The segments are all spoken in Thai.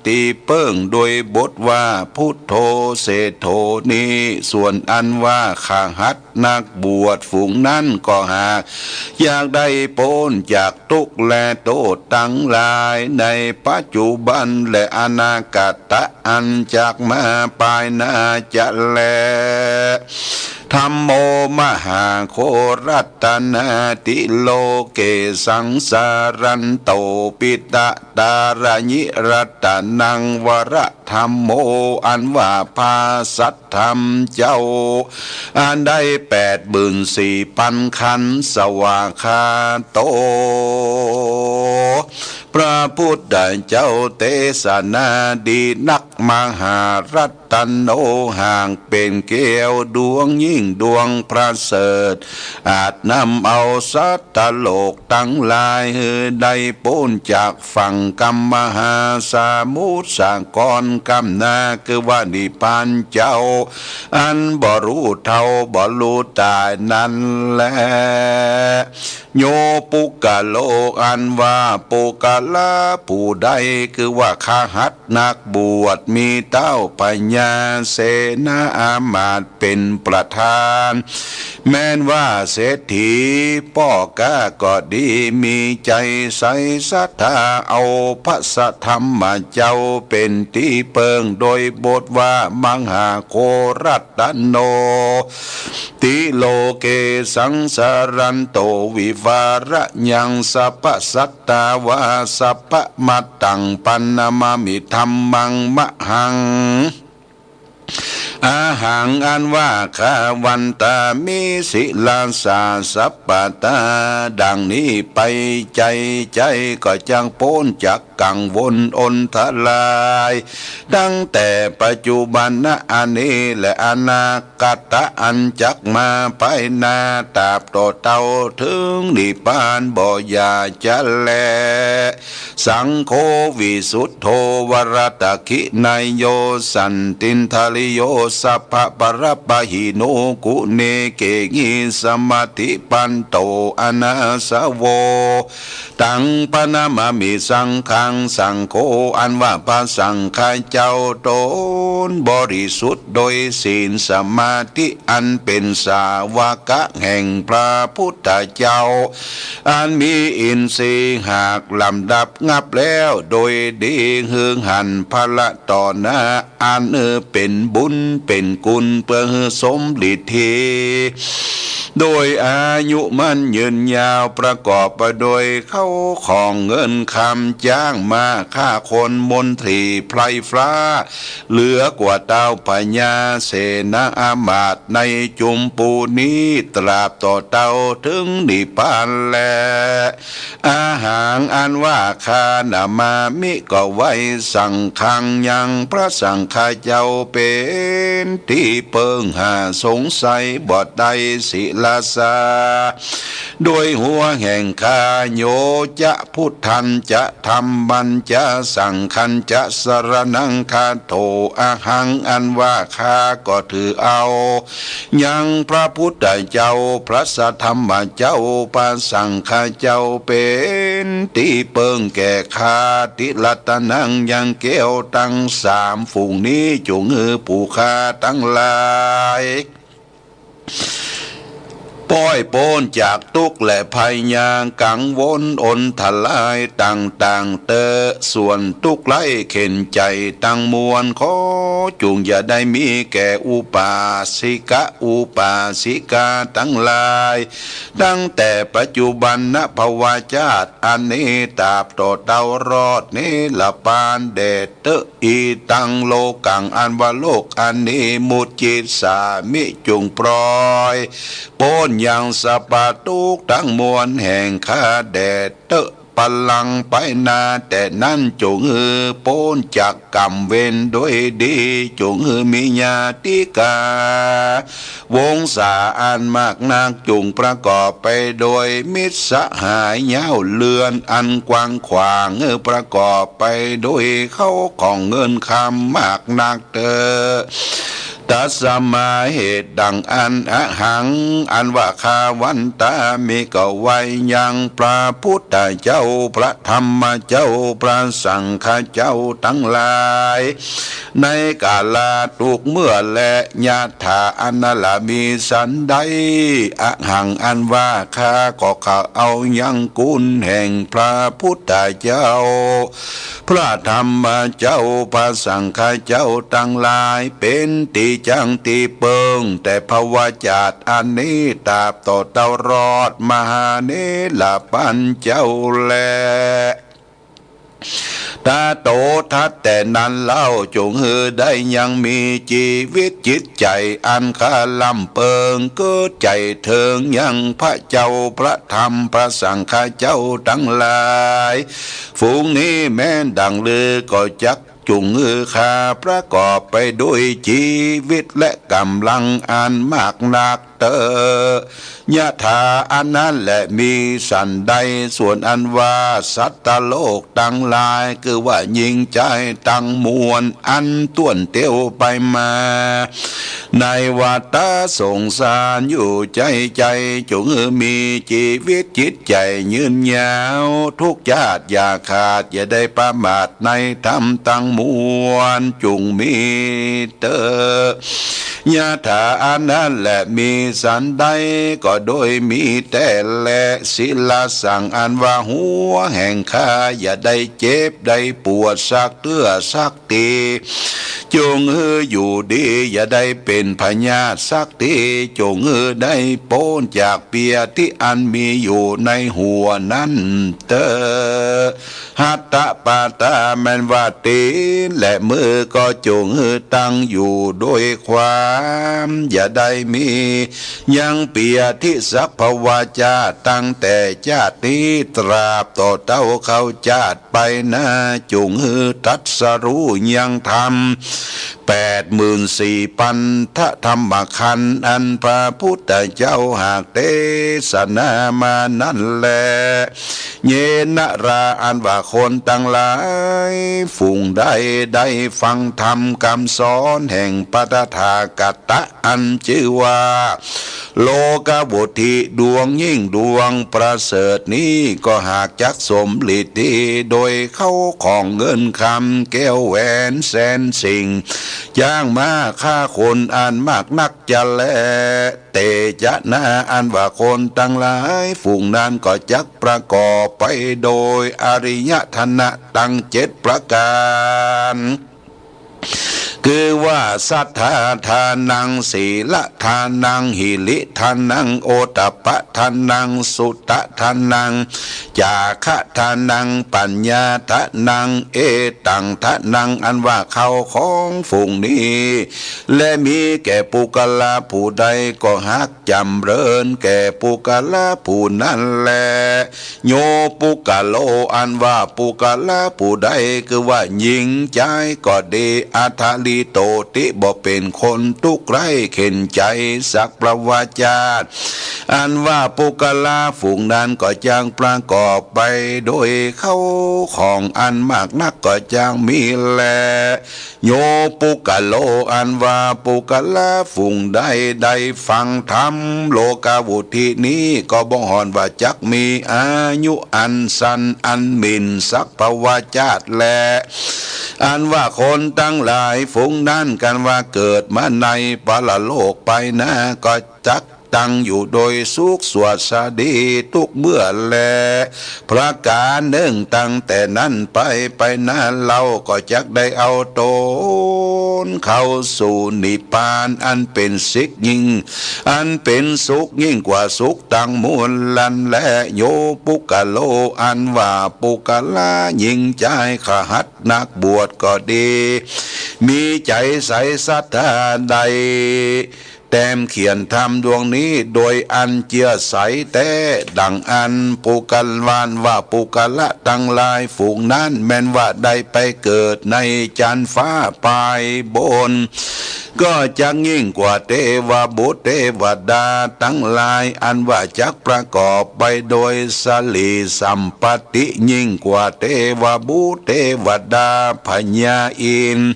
ตีเปิ้งโดยบทว่าพุทโธเศโธนี้ส่วนอันว่าข้าหัดนักบวชฝูงนั้นก็หากอยากได้พ้นจากทุกข์และโทษทั้งหลายในปัจจุบันและอนาคตอันจากมาปลายหน้าจะแลธัมโมมหาโครัตนาติโลเกสังสารันโตปิตะตารญิรัตนังวระธัมโมอันว่าภาสัทธรรมเจ้าอันได้84,000 ขันธ์สวากขาโตพระพุทธเจ้าเทศนาดีนักมหารัตโนห่างเป็นแก้วดวงยิ่งดวงประเสริฐอาจนำเอาสัตตโลกทั้งหลายได้พ้นจากฝั่งกรรมมหาสมุทรสากรกำนาคือว่านิพพานเจ้าอันบ่รู้เท่าบ่รู้ตายนั่นแหละโยปุกะโลกอันว่าปุกะละผู้ใดคือว่าข้าหัดนักบวชมีเต้าปัญญาเสนาอามาตย์เป็นประธานแม้นว่าเศรษฐีพ่อกาก็ดีมีใจใสศรัทธาเอาพระสัทธรรมเจ้าเป็นที่เปิงโดยบทว่ามหาโครัตโนติโลเกสังสารันโตวิวาระยังสัพพสัตตาวาสัพพมัตตังปันนามามิธัมมังมะหังอาหังอันว่าข้าวันตามิสิลาสาสัปปตาดังนี้ไปใจก็จังพ้นจากกังวลอนทลายตั้งแต่ปัจจุบันนะอันนี้และอนาคตอันจักมาภายนาตราบต่อเต่าถึงนิพพานบ่อยาจะแลสังโฆวิสุทโธวรตคินายโยสันตินทลิโยสัพพะปรปะหิโนกุเนเกงิสมาธิปันโตอนาสโวตังปนามามิสังขังสังโฆอันว่าพระสังฆเจ้าตนบริสุทธิ์โดยศีลสมาธิอันเป็นสาวกะแห่งพระพุทธเจ้าอันมีอินทรีย์หากลำดับงับแล้วโดยดีหึงหันพละต่อหน้าอันเป็นบุญเป็นกุลเพื่อสมฤทธิโดยอายุมั่นยืนยาวประกอบไปโดยเข้าของเงินคำจ้างมาฆ่าคนมนตรีไพรฟ้าเหลือกว่าเต้าพญาเสนาอามาตย์ในจุมปูนี้ตราบต่อเต้าถึงนิพพานแลอาหารอันว่าคานามามิก็ไว้สั่งคังยังพระสังฆเจ้าเป็นที่เปิงหาสงสัยบทใดศิลาสาโดยหัวแห่งคาโยจะพุทธันจะธรรมัญจะสังขันจะสรนังคาโตอาหังอันว่าข้าก็ถือเอายังพระพุทธเจ้าพระสัทธรรมเจ้าพระสังฆเจ้าเป็นที่เปิงแก่ข้าติลัตนังยังเกี้ยวตั้ง3ฝูงนี้จุงผู้ข้าทั้งหลายป้อยโปนจากทุกข์และภัยยางกังวลอนทลายต่างเตอส่วนทุกข์ไล่เข็นใจตั้งมวลขอจุงอย่าได้มีแก่อุปาสิกาทั้งหลายตั้งแต่ปัจจุบันณภวาชาติอันนี้ตราบต่อเตารอดนี้ละปานเดชเตอีตังโลกังอันว่าโลกอันนี้มุจิตสามิจุงปล่อยโปนยังสปาตุกทั้งมวลแห่งข้าแดดเตอะพลังไปนาแต่นั้นจงโปนจากกรรมเวรด้วยดีจงมีญาติกาวงศาอันมากนักจงประกอบไปโดยมิตรสหายเย้าเลือนอันกว้างขวางประกอบไปโดยเข้าของเงินคำมากนักเตอ ตัสมาเหตุดังอันอะหังอันว่าคาวันตามีก็ไว้ยังพระพุทธเจ้าพระธรรมเจ้าพระสังฆเจ้าทั้งหลายในกาลาตุกเมื่อและญาถาอันนั้นละมีสันใดอะหังอันว่าข้าก็เขาเอายังกุลแห่งพระพุทธเจ้าพระธรรมเจ้าพระสังฆเจ้าทั้งหลายเป็นติจังติเปิงแต่ภวจาตอันนี้ตาบต่อเตารอดมหาเนลปันเจ้าแลตาโตทัดแต่นั้นเล่าจงฮือได้ยังมีชีวิตจิตใจอันคาลำเปิงเกิดใจเถิงยังพระเจ้าพระธรรมพระสังฆเจ้าทั้งหลายฝูงนี้แม้นดังลือก็จักจุงมือข้าประกอบไปด้วยชีวิตและกำลังอันมากนักเตอยะถาอันนั้นแหละมีสันใดส่วนอันว่าสัตตโลกตั้งหลายคือว่ายิงใจตั้งมวลอันต้วนเตียวไปมาในวัฏสงสารอยู่ใจจงมีชีวิตจิตใจยืนยาวทุกญาติอย่าขาดอย่าได้ประมาทในธรรมตั้งมวลจงมีเตอยะถาอันนั้นแหละมีสันใดก็โดยมีแต่แลศิลาสั่งอันว่าหัวแห่งข้าอย่าได้เจ็บได้ปวดสักเตื้อสักตีจงอยู่ดีอย่าได้เป็นพญาสักทีจงได้โป้นจากเปียที่อันมีอยู่ในหัวนั้นเตอหัตตปาตาแมนว่าตีนและมือก็จงตั้งอยู่ด้วยความอย่าได้มียังเปียที่สัพพวาจาตั้งแต่ชาตินี้ตราบต่อเต้าเขาจาดไปนะจงตัดสรู้ยังธรรม84,000 ธรรมขันธ์อันพระพุทธเจ้าหากเทศนามานั่นแลเยนะราอันว่าคนตั้งหลายฝูงได้ฟังธรรมคำสอนแห่งปตถาคตอันชื่อว่าโลกบุตรดวงยิ่งดวงประเสริฐนี้ก็หากจักสมฤทธิโดยเข้าของเงินคำแก้วแหวนแสนสิ่งจ้างมาฆ่าคนอันมากนักจะแลเตจะนาอันว่าคนตั้งหลายฝูงนั้นก็จักประกอบไปโดยอริยธนะตั้ง7 ประการคือว่าสัทธาทานังศีลทานังหิริทานังโอตปะทานังสุตทานังจาคะทานังปัญญาทานังเอตังทานังอันว่าเขาของฝูงนี้และมีแก่ปุกลาผู้ใดก็ฮักจำเริญแก่ปุกลาผู้นั้นแลโยปุกโลอันว่าปุกลาผู้ใดคือว่ายิงใจก็ดีอัทลิโตติบ่เป็นคนทุกข์ไร้เข็นใจสักประวาจาตอันว่าปุกลาฝูงนั้นก็จางประกอบไปโดยเข้าของอันมากนักก็จางมีแลโยปุกโลอันว่าปุกลาฝูงได้ฟังธรรมโลกาวุธินี้ก็บ่ฮอนว่าจักมีอายุอันสันอันมินสักประวาจาตแลอันว่าคนตั้งหลายฝูงนั้นกันว่าเกิดมาในปรโลกไปนะก็จักตั้งอยู่โดยสุขสวัสดีทุกเมื่อแลประการหนึ่งตั้งแต่นั้นไปนั้นเราก็จักได้เอาตนเข้าสู่นิพพานอันเป็นสิกยิ่งอันเป็นสุขยิ่งกว่าสุขตั้งมวลลันและโยปุกโลอันว่าปุกลายิ่งใจขหัดนักบวชก็ดีมีใจใสศรัทธาใดแต้มเขียนธรรมดวงนี้โดยอันเจียใสแต่ดังอันปุกลวานว่าปุกละตั้งหลายฝูงนั้นแม้นว่าได้ไปเกิดในจันฟ้าปลายบน ก็จักยิ่งกว่าเทวบุตรเทวดาทั้งหลายอันว่าจักประกอบไปโดยสลีสัมปติยิ่งกว่าเทวบุตรเทวดาพญาอินทร์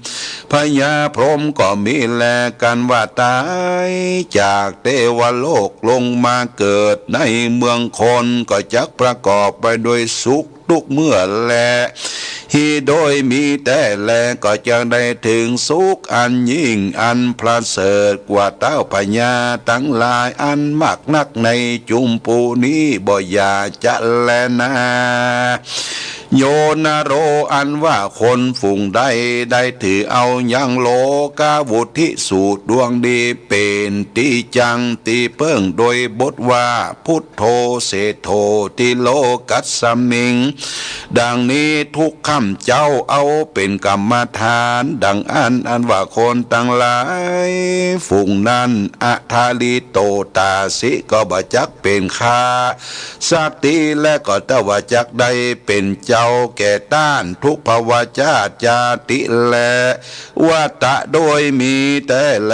พญาพรหมก็มีแลกันว่าตายจากเทวโลกลงมาเกิดในเมืองคนก็จักประกอบไปโดยสุขทุกเมื่อแลฮีโดยมีแต่แลก็จะได้ถึงสุขอันยิ่งอันประเสริฐกว่าเต้าพญาทั้งหลายอันมากนักในจุมปูนี้บ่อยากจะแลนาโยนาโรอันว่าคนฝูงใดได้ถือเอายังโลกาวุธิสูตรดวงดีเป็นตีจังตีเพิ่งโดยบทว่าพุทโธเสโธติโลกัสสมิงดังนี้ทุกคำเจ้าเอาเป็นกรรมฐานดังอันว่าคนตั้งหลายฝูงนั้นอัทาลิโตตาสิก็บ่จักเป็นข้าสติและก็ตวจักได้เป็นเจ้าแก่ต้านทุกภวะชาติจาติแลวัตตะโดยมีแต่แล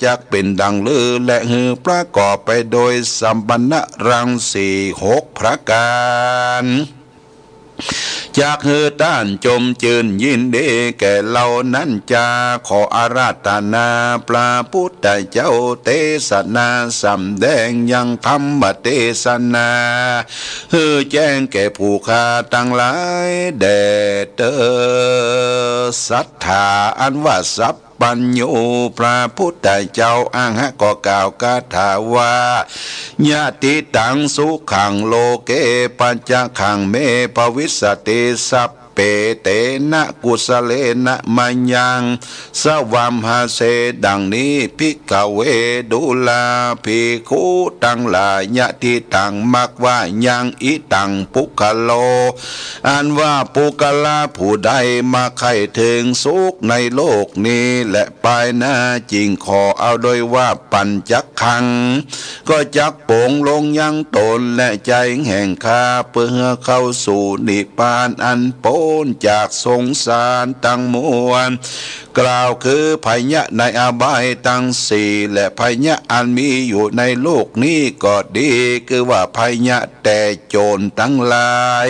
จักเป็นดังลือและหือประกอบไปโดยสัมปันนรังสี6ประการจากเฮือต้านจมจืนยินดีแก่เรานั้นจะขออาราธนาพระพุทธเจ้าเทศนาสำแดงยังธรรมเทศนาเฮือแจ้งแก่ผู้ข้าตั้งหลายแด่เตอศรัทธาอันว่าสัพปัญโยพระพุทธเจ้าอ้างก็กล่าวคาถาว่าญาติตังสุขังโลเกปัญจขังเมภวิสติสัพเปเตนะกุสเลนะมัญญังสวัมหาเสดังนี้ภิกขเวดุลาภิกขุตังหลายญาติตังมักว่ายังอิตังปุคโลอันว่าปุคลาผู้ใดมาใครถึงสุขในโลกนี้และปลายหน้าจริงขอเอาโดยว่าปัญจขังก็จักโป่งลงยังตนและใจแห่งข้าเพื่อเข้าสู่นิพพานอันโปจากสงสารตั้งมวลกล่าวคือพยะในอบายตั้งสี่และพยะอันมีอยู่ในโลกนี้ก็ดีคือว่าพยะแต่โจรทั้งหลาย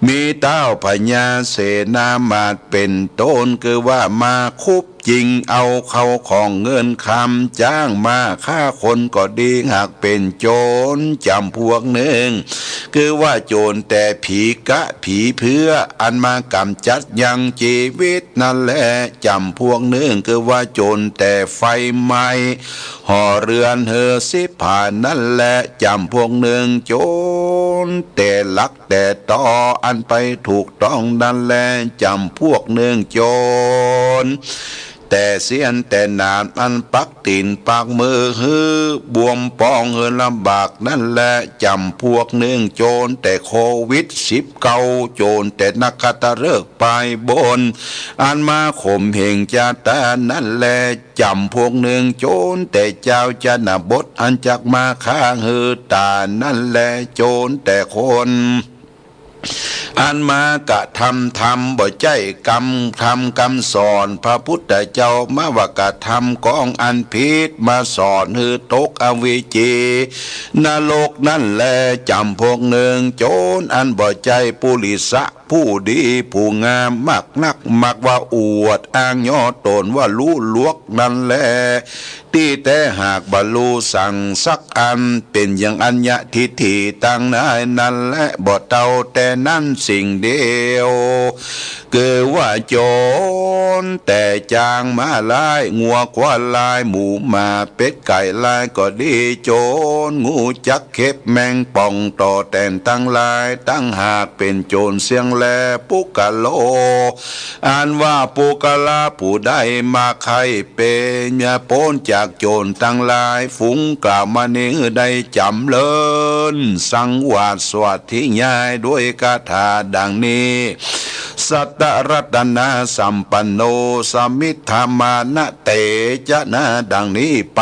มีเต้าพญาเสนามาตเป็นต้นคือว่ามาคุบจริงเอาเข้าของเงินคำจ้างมาฆ่าคนก็ดีหากเป็นโจรจำพวกหนึ่งคือว่าโจรแต่ผีกะผีเพื่ออันมากำจัดยังชีวิตนั่นแหละจำพวกหนึ่งคือว่าโจรแต่ไฟไหม้ห่อเรือนเฮอสิผ่านนั่นแหละจำพวกหนึ่งโจรแต่ลักแต่ต่ออันไปถูกต้องนั่นแหละจำพวกหนึ่งโจรแต่เสียนแต่นานอันปักตีนปากมือฮือบวมปองเฮือลำบากนั่นแหละจำพวกหนึ่งโจรแต่โควิด19โจรแต่นักขัตฤกษ์ปลายบนอันมาข่มเหงจาตานั่นแหละจำพวกหนึ่งโจรแต่เจ้าจนบทอันจักมาข้างฮือตานั่นแหละโจรแต่คนอันมากะทำบ่ใจกรรมทำคำสอนพระพุทธเจ้ามาวากะทำกองอันพิษมาสอนฮือตกอวิจีนรกนั่นแลจำพวกหนึ่งโจรอันบ่ใจปุริสะผู้ดีผู้งามมักนักมักว่าอวดอ้างย่อตนว่ารู้ลวกนั่นแลที่แต่หากบรรลุสั่งสักอันเป็นอย่างอัญญทิฏฐิตั้งนายนั่นและบ่เตาแต่นั่นสิ่งเดียวคือว่าโจรแต่จางมาลายงัวควายลายหมูมาเป็ดไก่ลายก็ดีโจรงูจักเข็บแมงป่องต่อแต่นตั้งลายตั้งหากเป็นโจรเสียงแลปุกะโลอ่านว่าปุกะลาผู้ใดมาใครเป็นยาพ้นจากโจรตั้งหลายฝูงกล่าวมานี้ได้จำเลินสังวาสสวัสดิ์ที่ง่ายด้วยคาถาดังนี้สัตตรัตนาสัมปันโนสมิทธามานะเตจะนะดังนี้ไป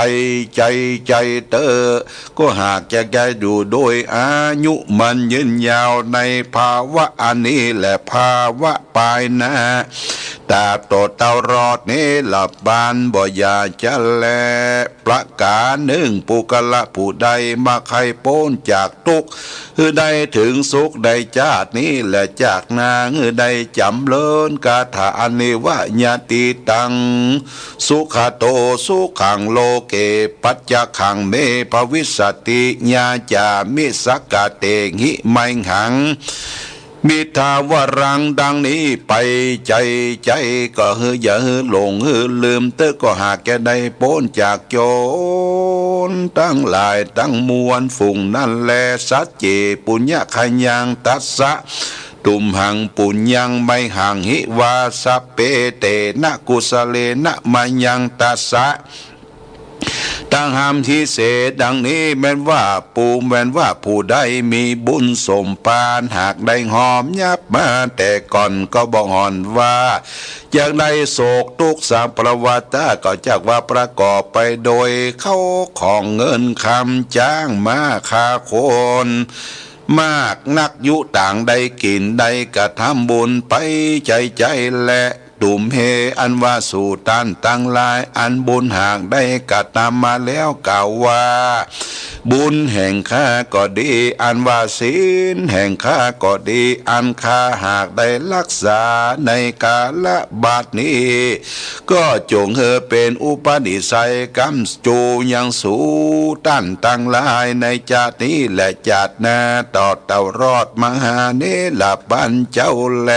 ใจเตอก็หากจะแกดูโดยอายุมันยืนยาวในภาวะอันนี้และภาวะปลายหน้า ตาโตเต้ารอดนี้หลับบานบ่อยาจะแลประกาหนึ่งปุกละผู้ใดมาใครโป้นจากทุกข์ได้ถึงสุขได้จาดนี้และจากนางได้จำเลินกาถาอนิวะญาติตังสุขโตสุขังโลเกปัจจขังเมภวิสติญาจามิสักกะเตหิไมหังมิทาวรังดังนี้ไปใจก็อย่าหลงลืมเตอก็หากแกได้พ้นจากโจรตั้งหลายตั้งมวลฝุ่งนั่นแลสัจเจปุญญคัญญังตัสสะตุมหังปุญญังไม่หังหิวาสเปเตนะกุสเลนะมัญญังตัสสะตั้งหามที่เสดังนี้แม้นว่าผู้ใดมีบุญสมปานหากได้หอมยับมาแต่ก่อนก็บอกหอนว่าอยากได้โศกทุกข์สัมประวัติก็จากว่าประกอบไปโดยเข้าของเงินคำจ้างมาคาคนมากนักยุต่างได้กินได้กระทำบุญไปใจและตุ่มเฮอันว่าสู่ตันตั้งลายอันบุญหากได้กระทำมาแล้วกล่าวว่าบุญแห่งข้าก็ดีอันว่าศีลแห่งข้าก็ดีอันข้าหากได้รักษาในกาลบัดนี้ก็จงเป็นอุปนิสัยกรรมจูยังสู่ตันตั้งลายในจาตินี้และจาติหน้าต่อเต่ารอดมหาเนลปัญเจ้าแล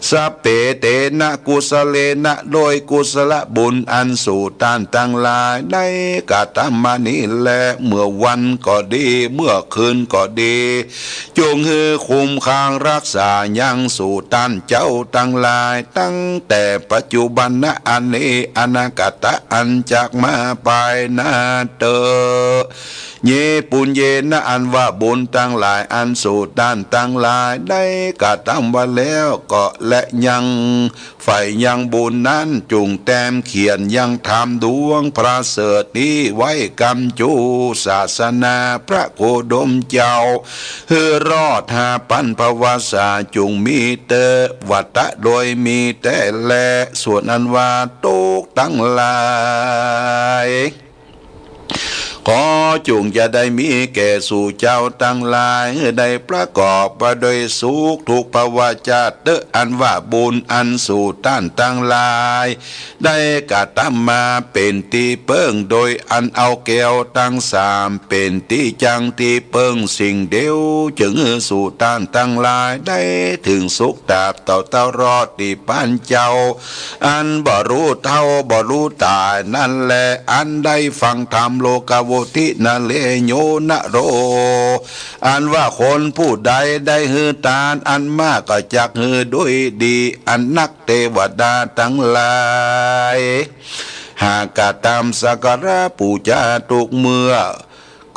สัพเปเตนะกุสเลนะโดยกุศลบุญอันสู่ต้านตั้งหลายได้กะทำมานี้แลเมื่อวันก็ดีเมื่อคืนก็ดีจงคุมคางรักษายังสู่ต้านเจ้าตั้งหลายตั้งแต่ปัจจุบันนะอันนี้อนาคตอันจากมาไปนาเตอเยปุญเยนะอันว่าบุญตั้งหลายอันสู่ด้านตั้งหลายได้กระทำไว้แล้วก็และยังฝ่ายยังบุญนั้นจุงแต้มเขียนยังทำดวงพระเสริฐนี้ไว้กำจูศาสนาพระโคดมเจ้ารอดหาปันภวาสาจุงมีเตวัตะโดยมีแต่แลส่วนอันว่าตุกตั้งหลายขอจุงจะได้มีแก่สู่เจ้าตั้งหลายได้ประกอบไปโดยสุขทุกภาวะจาเตอันว่าบุญอันสู่ต้านตั้งหลายได้กระทำมาเป็นที่เปิ้งโดยอันเอาแก้วตั้งสามเป็นที่จังที่เปิ้งสิ่งเดียวจึงสู่ต้านตั้งหลายได้ถึงสุขตาบเต่ารอดที่ป้านเจ้าอันบ่รู้เท่าบ่รู้ตายนั่นแหละอันได้ฟังธรรมโลกาทินาเลโยนะโรอันว่าคนผู้ใดได้ฮือตานอันมากก็จักฮือด้วยดีอันนักเทวดาทั้งหลายหากกะตามสักการะปูชาทุกเมื่อ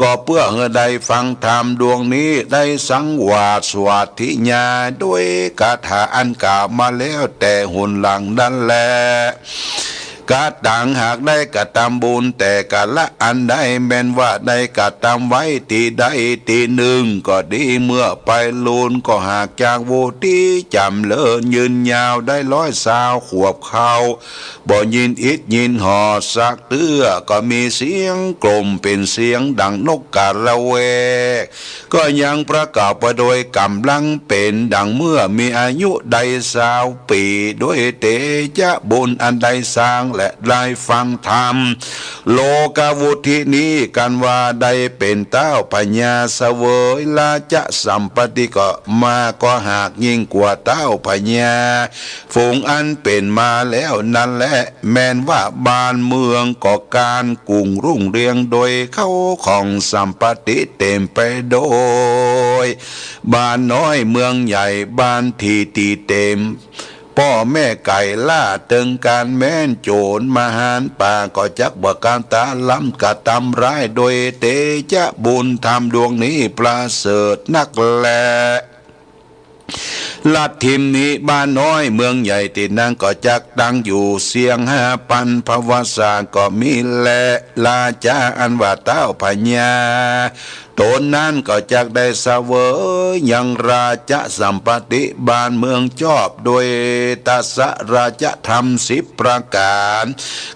ก็เพื่อได้ฟังธรรมดวงนี้ได้สังวาสสวัสดิญาด้วยคาถาอันกล่าวมาแล้วแต่หุนหลังนั่นแหละกะต่างหากได้กะทำบุญแต่กะละอันได้แม้นว่าได้กะทำไว้ทีใดทีหนึ่งก็ดีเมื่อไปลูนก็หากจากโวที่จำเลินยืนยาวได้120 ขวบเขาบ่ยินอิดยินหอสักเตื้อก็มีเสียงกลมเป็นเสียงดังนกกาละเวกก็ยังประกอบไปโดยกำลังเป็นดังเมื่อมีอายุได้20 ปีด้วยเตจะบุญอันใดสร้างและได้ฟังธรรมโลกาวุธินี้กันว่าได้เป็นเต้าพญาเสวยลาจะสัมปติก็มาก็หากยิ่งกว่าเต้าพญาฝูงอันเป็นมาแล้วนั่นแหละแม้นว่าบ้านเมืองก็การกุ่งรุ่งเรืองโดยเข้าของสัมปติเต็มไปโดยบ้านน้อยเมืองใหญ่บ้านที่ตีเต็มพ่อแม่ไก่ล่าตึงการแม่นโจรมหารป่าก็จักบการตาล้ำกะตำร้ายโดยเตจะบุญธรรมดวงนี้ประเสริฐนักแลลัดทิมนี้บ้านน้อยเมืองใหญ่ติดนั่งก็จักดังอยู่เสียง5,000ภวสาก็มีแลลาจาอันว่าเต้าพญา ตนนั้นก็จักได้เสวยยังราชสัมปติบ้านเมืองชอบโดยตัสราชธรรม10 ประการ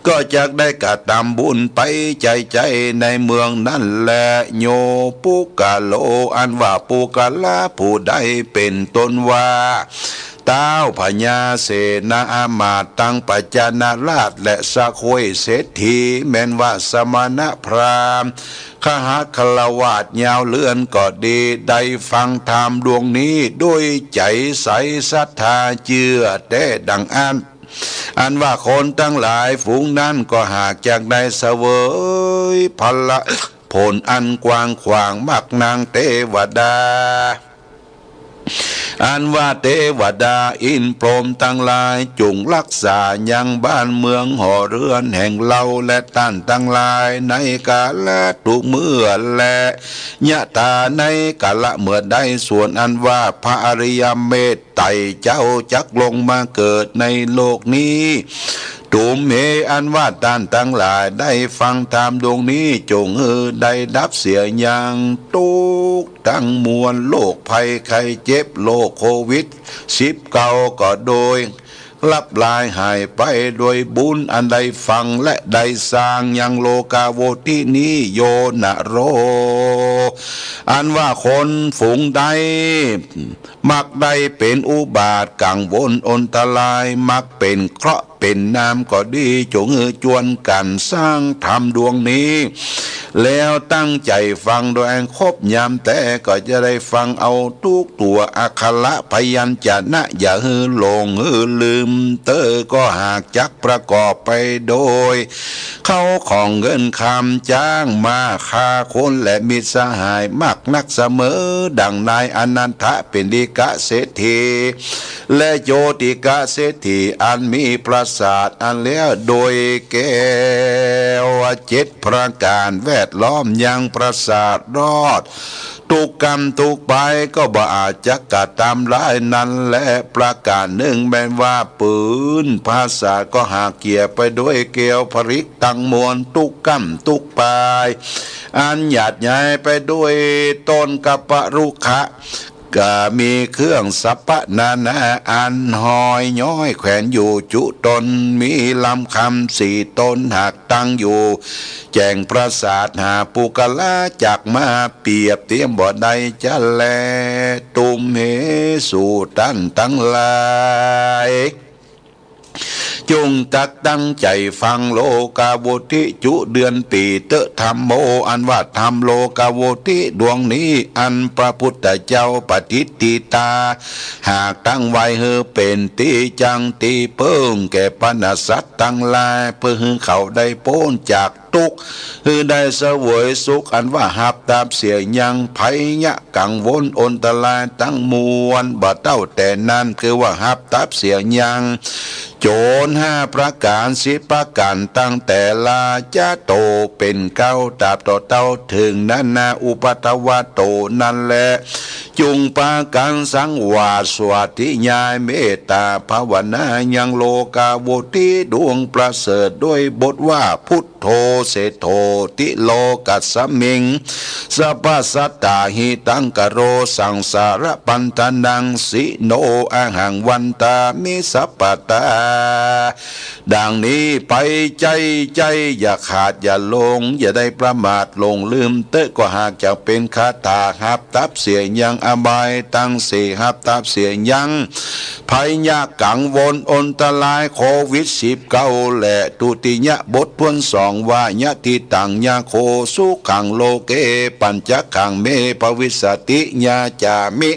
ก็จักได้กระทำบุญไปใจในเมืองนั่นแหละโยปุกาโลอันว่าปุกาลาผู้ใดเป็นต้นว่าต้าวพญาเสนาอามาตย์ตั้งปัจจานาราชและสะโคยเศรษฐีแม้นว่าสมณพราหมณ์ขหคฤหัสถ์ยาวเลื่อนก็ดีได้ฟังธรรมดวงนี้ด้วยใจใสศรัทธาเชื่อแต่ดังอันว่าคนทั้งหลายฝูงนั้นก็หากจากได้เสวยพละผลอันกว้างขวางมักนางเทวดาอันว่าเทวดาอินพรหมทั้งหลายจงรักษายังบ้านเมืองหอเรือนแห่งเราและท่านทั้งหลายในกาลทุกเมื่อและยะตาในกาละเมื่อใดส่วนอันว่าพระอริยเมตไตรเจ้าจักลงมาเกิดในโลกนี้ตุมเหอันว่าท่านทั้งหลายได้ฟังธรรมดวงนี้จงได้ดับเสียอย่างทุกทั้งมวลโรคภัยไข้เจ็บโรคโควิด19ก็โดยลับลายหายไปโดยบุญอันใดฟังและได้สร้างยังโลกาโวทินี้โยนะโรอันว่าคนฝูงใดมักได้เป็นอุบาทกังวลอนตรายมักเป็นเคราะห์เป็นน้ำก็ดีจงจวนกันสร้างธรรมดวงนี้แล้วตั้งใจฟังโดยครบยามแต่ก็จะได้ฟังเอาทุกตัวอักขระพยัญชนะอย่าหลงลืมก็หากจักประกอบไปโดยเข้าของเงินคำจ้างมาค่าคนและมิตรสหายมากนักเสมอดังนายอนันทะเป็นดิกะเศรษฐีและโยติกะเศรษฐีอันมีปราสาทอันแล้วโดยแก้ว7 ประการแวดล้อมยังปราสาทรอดทุกกรรมทุกไปก็บ่อาจจะกระทำร้ายนั้นและประการหนึ่งแม้ว่าปืนภาษาก็หากเกี่ยไปด้วยเกลียวผริกตังมวลทุกกรรมทุกปายอันหยาดใหญ่ไปด้วยต้นกัปปะรุขะก็มีเครื่องสัพพนานาอันหอยย้อยแขวนอยู่จุตนมีลำคำ4 ต้นหากตั้งอยู่แจ้งปราสาทหาปุกลาจากมาเปรียบเทียมบ่ได้จะแลตุมเหสู่ท่านทั้งหลายจงตักตั้งใจฟังโลกาโวทิจุเดือนปีเตธรรมโมอันว่าธรรมโลกาโวทิดวงนี้อันพระพุทธเจ้าปฏิติตาหากตั้งไว้เป็นตีจังตีเพิ่งแก่ปณสัตตั้งลายเพื่อเขาได้พ้นจากทุกข์ได้เสวยสุขอันว่าหับตามเสียยังภัยยะกังวลอนตรายตั้งมวลบ่เต้าแต่นั้นคือว่าหับตามเสียยังโจร5 ประการ10 ประการตั้งแต่ลาจะโตเป็นเก้าตราบต่อเต้าถึงนั้นนาอุปตวะโตนั่นแหละจุงปากันสังวาสวัติญาเมตตาภาวนายังโลกาโวทิดวงประเสริฐด้วยบทว่าพุทโธเสโธติโลกัสสมิงสัพพสัตตาหิตังกโรสังสารปันตนังสิโนอาหังวันตามิสัพพตาดังนี้ไปใจอย่าขาดอย่าลงอย่าได้ประมาทลงลืมก็หากจะเป็นคาถาหับตับเสียยังอบายตั้ง4หับตับเสียยังภัยยะกังวลอนตรายโควิด19และตุติยะบททวน2ว่ายะทิตังยาโคสุขังโลเกปัญจขังเมภวิสติญาจามิ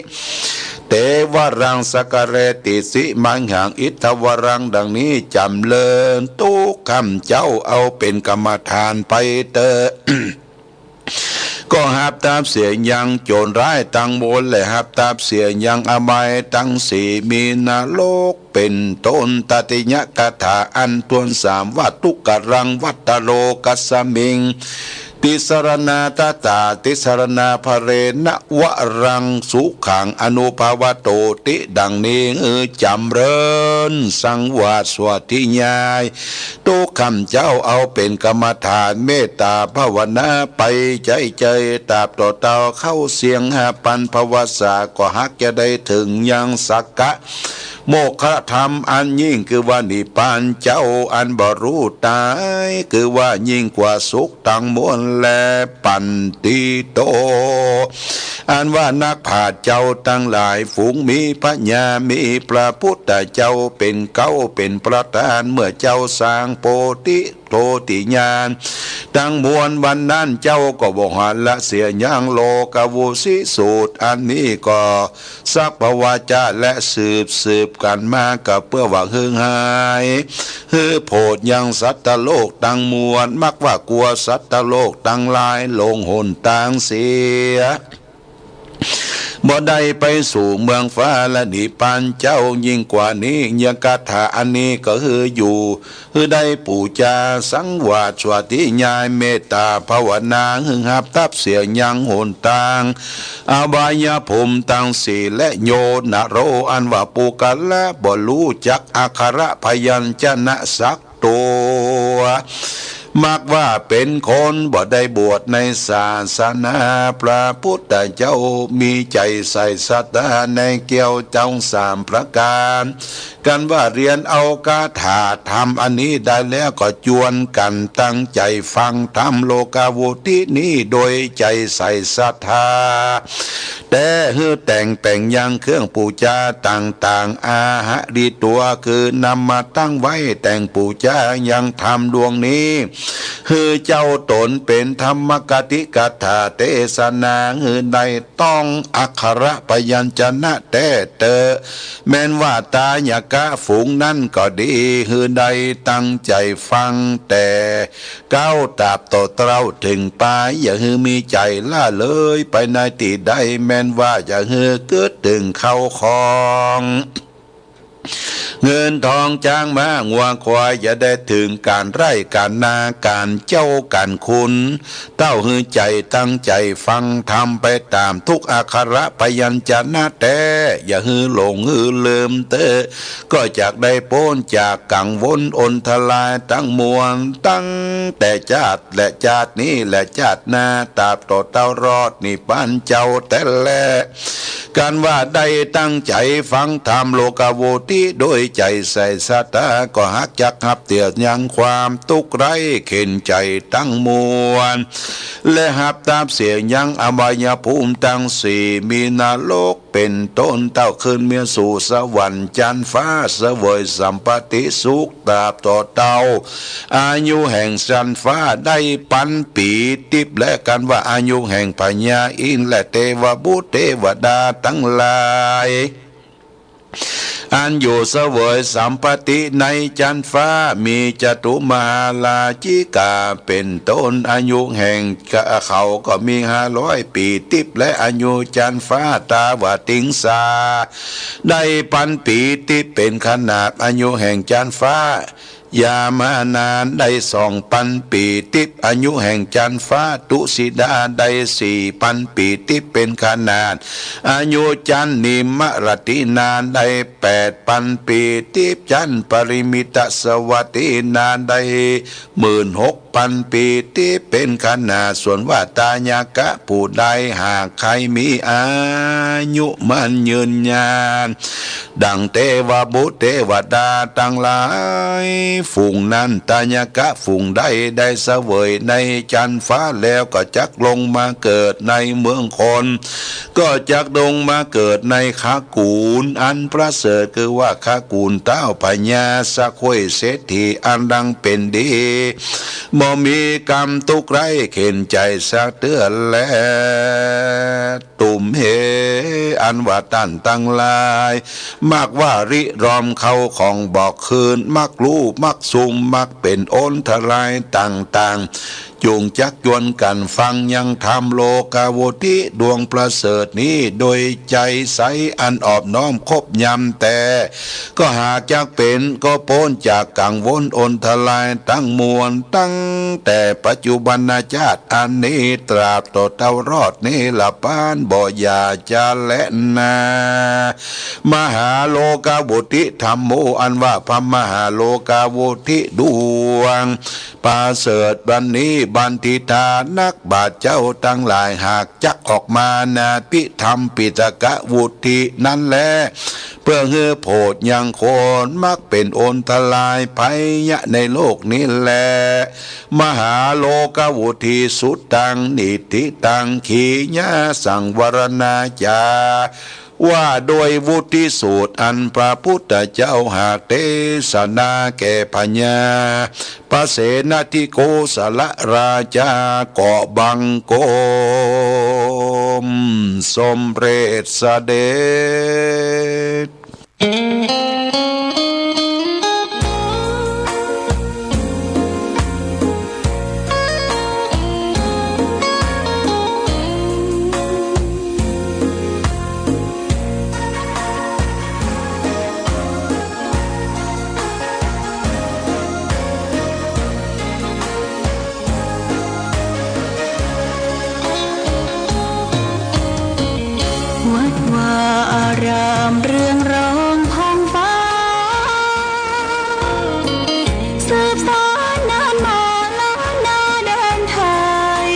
เตวรังสกเรติสิมังหังอิทธวรังดังนี้จำเลินทุกคำเจ้าเอาเป็นกรรมฐานไปเตอ ก็หับตามเสียยังโจรร้ายตั้งบนและหับตามเสียยังอบายตั้ง4มีนาโลกเป็นต้นตติยกถาอันทวน3ว่าทุกกรังวัตโลกัสสมิงติ ติสรณาตตาติสรณาภเรณวรังสุขังอนุภาวโตติดังนี้จำเริญสังวาสสวดที่ยายตุคำเจ้าเอาเป็นกรรมฐานเมตตาภาวนาไปใจตาบต่อเตาเข้าเสียงหาปันภวสาก็ฮักจะได้ถึงยังสักกะโมกขธรรมอันยิ่งคือว่านิพพานเจ้าอันบรู้ตายคือว่ายิ่งกว่าสุขตั้งมวลและปันติโตอันว่านักผาดเจ้าตั้งหลายฝูงมีปัญญามีพระพุทธเจ้าเป็นเก้าเป็นประธานเมื่อเจ้าสร้างโพธิโทติญาณตั้งมวลวันนั้นเจ้าก็บอกหันละเสียยังโลกวุสิสูตรอันนี้ก็สัพพวาจาและสืบกันมากับเพื่อว่าหึงหายโพดยังสัตว์โลกตั้งมวลมักว่ากลัวสัตว์โลกตั้งหลายลงหนต่างเสียบ่ได้ไปสู่เมืองฟ้าและนิพพานเจ้ายิ่งกว่านี้ยังคาถาอันนี้ก็อยู่ได้ปูจาสังวาสสวดที่ยายเมตตาภาวนาหับทับเสียยังโหนต่างอบายภูมิตั้งสี่และโยนโรอันว่าปูกันละบ่รู้จักอักขระพยัญชนะสักตัวมักว่าเป็นคนบ่ได้บวชในศาสนาพระพุทธเจ้ามีใจใส่ศรัทธาในเกี่ยวเจ้าสามประการกันว่าเรียนเอาคาถาธรรมอันนี้ได้แล้วก็จวนกันตั้งใจฟังธรรมโลกาวุตินี้โดยใจใส่ศรัทธาแต่แต่งยังเครื่องปูจาต่างอาหะดีตัวคือนำมาตั้งไว้แต่งปูจายังทำดวงนี้เจ้าตนเป็นธรรมกติกถาเทศนาใดต้องอักขระพยัญชนะแต่แม้นว่าตาญากะฝูงนั่นก็ดีใดตั้งใจฟังแต่ก้าวตาบต่อเต้าถึงปลายอย่ามีใจล่าเลยไปในที่ใดแม้นว่าอย่าเกิดถึงเข้าคลองเงินทองจ้างม้างัวควายจะได้ถึงการไร่การนาการเจ้าการคุณเต้าใจตั้งใจฟังทำไปตามทุกอักขระพยัญชนะแต่อย่าหลงลืมก็จากได้พ้นจากกังวลอนทลายตั้งมวลตั้งแต่ชาติและชาตินี้และชาติหน้าตราบต่อเต้ารอดนิพพานเจ้าแต่แลการว่าได้ตั้งใจฟังธรรมโลกาวุติโดยใจใส่ศรัทธาก็หักจักหับเตียยังความทุกข์ไร้เข็นใจตั้งมวลและหับตามเสียงยังอบายภูมิตั้งสี่มีนรกเป็นต้นเต้าขึ้นเมียสู่สวรรค์จันทร์ฟ้าเสวยสัมปติสุขตราบต่อเต้าอายุแห่งจันทร์ฟ้าได้ปันปีติบและกันว่าอายุแห่งพญาอินทร์และเทวบุตรเทวดาทั้งหลายอันอยู่เสวยสัมปติในจันทร์ฟ้ามีจตุมาลาจิกาเป็นต้นอายุแห่งเขาก็มี500 ปีติบและอายุจันทร์ฟ้าตาวติงสาได้พันปีติบเป็นขนาดอายุแห่งจันทร์ฟ้ายามานานได้2,000 ปีติบอายุแห่งจันทร์ฟ้าตุสิดาได้4,000 ปีติบเป็นขนาดอายุจันทร์นิมรตินานได้8,000 ปีติบจันทร์ปริมิตสวัสดินานได้16,000 ปีติบเป็นขนาดส่วนว่าตาญากะผู้ใดหากใครมีอายุมันยืนยานดังเทวบุตรเทวดาทั้งหลายฝูงนั้นตาญากะฝูงใดได้เสวยในจันทร์ฟ้าแล้วก็จักลงมาเกิดในเมืองคนก็จักลงมาเกิดในขากูลอันประเสริฐคือว่าขากูลเต้าพญาสะควยเศรษฐีอันดังเป็นดีบ่มีกรรมทุกข์ไร้เข็นใจสักเตือนแลตุ่มเหอันว่าตันตั้งลายมักว่าริรอมเข้าของบอกคืนมักรู้มักซุมมักเป็นโอนทลายต่างๆ จุงจักยวนกันฟังยังทำโลกาวุธิดวงประเสริฐนี้โดยใจใสอันออบน้อมคบยำแต่ก็หากจักเป็นก็พ้นจากกังวลอนทลายตั้งมวลตั้งแต่ปัจจุบันชาติอันนี้ตราบต่อเท่ารอดนี้ละปานบ่อยาจะและนามหาโลกาวุธิธรรมโมอันว่าพระมหาโลกาวุธิดวงประเสริฐบันนี้บันทิตานักบาทเจ้าทั้งหลายหากจักออกมานาพิธรรมปิฎกวุธินั้นแลเพื่อเฮือโพดยังโคนมักเป็นโอนทลายภัยยะในโลกนี้แลมหาโลกาวุธิสุดตังนิติตังขีญาสังวรณาจาว่าโดยวุฒิสูตรอันพระพุทธเจ้าหากเทศนาแก่พญาพระเสนาธิโกศลราชาเกาะบังโกมสมเร็จเสด็จเรื่องร้องพ้องฟ้าสืบสานนานมาล้านนาแดนไทย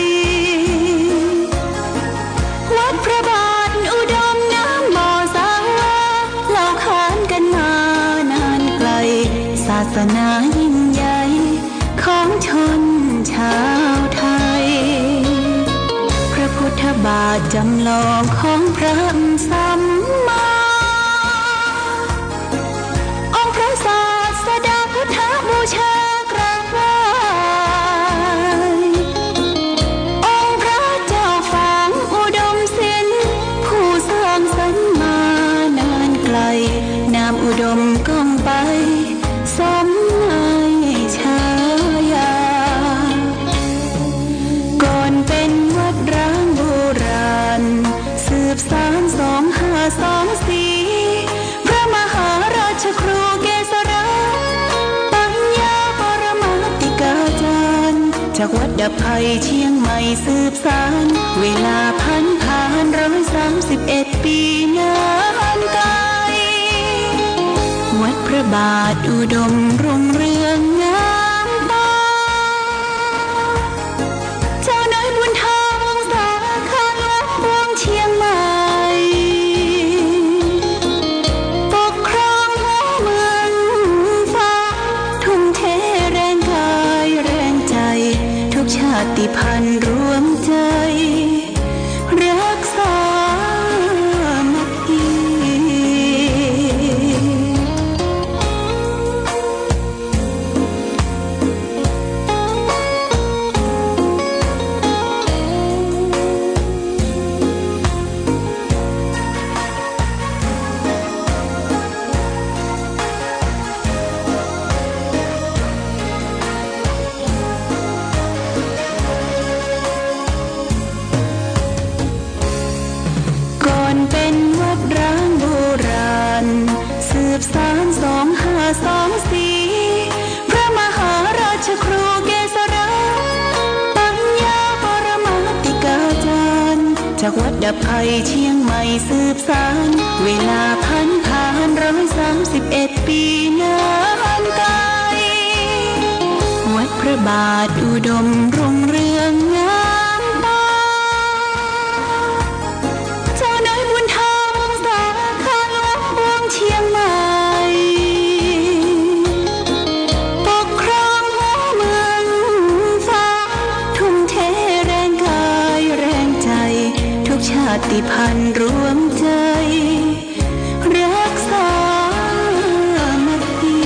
วัดพระบาทอุดมน้ำบ่อสาวาเล่าขานกันมานานไกลศาสนายิ่งใหญ่ของชนชาวไทยพระพุทธบาทจำลองของพระสัมมาบูชากราบไหว้องค์พระเจ้าฝางอุดมศิลป์ผู้สร้างสรรค์มานานไกลนามอุดมก้องไปสมให้ฉายาก่อนเป็นวัดร้างโบราณสืบสาน2524พระมหาราชครูเกษราจากวัดดับภัยเชียงใหม่สืบสานเวลาผ่าน131 ปีนานไกลวัดพระบาทอุดมรุ่งเรืองงามตาเจ้าน้อยบุญธรรมวงศาคารวัดวงเชียงใหม่ปกครองหัวเมืองฟ้าทุ่มเทแรงกายแรงใจทุกชาติพันธุ์รวมใจรักษามัคคีเป็นวัดร้างโบราณสืบสาน2524พระมหาราชครูเกษราปัญญาปรมาติกาจารย์จากวัดดับภัยเชียงใหม่สืบสานเวลาผ่าน131 ปีนานไกลวัดพระบาทอุดมรุ่งเรืองงามตาเชียงใหม่ปกครองหัวเมืองฟ้าทุ่มเทแรงกายแรงใจทุกชาติพันธุ์รวมใจรักษามัคคี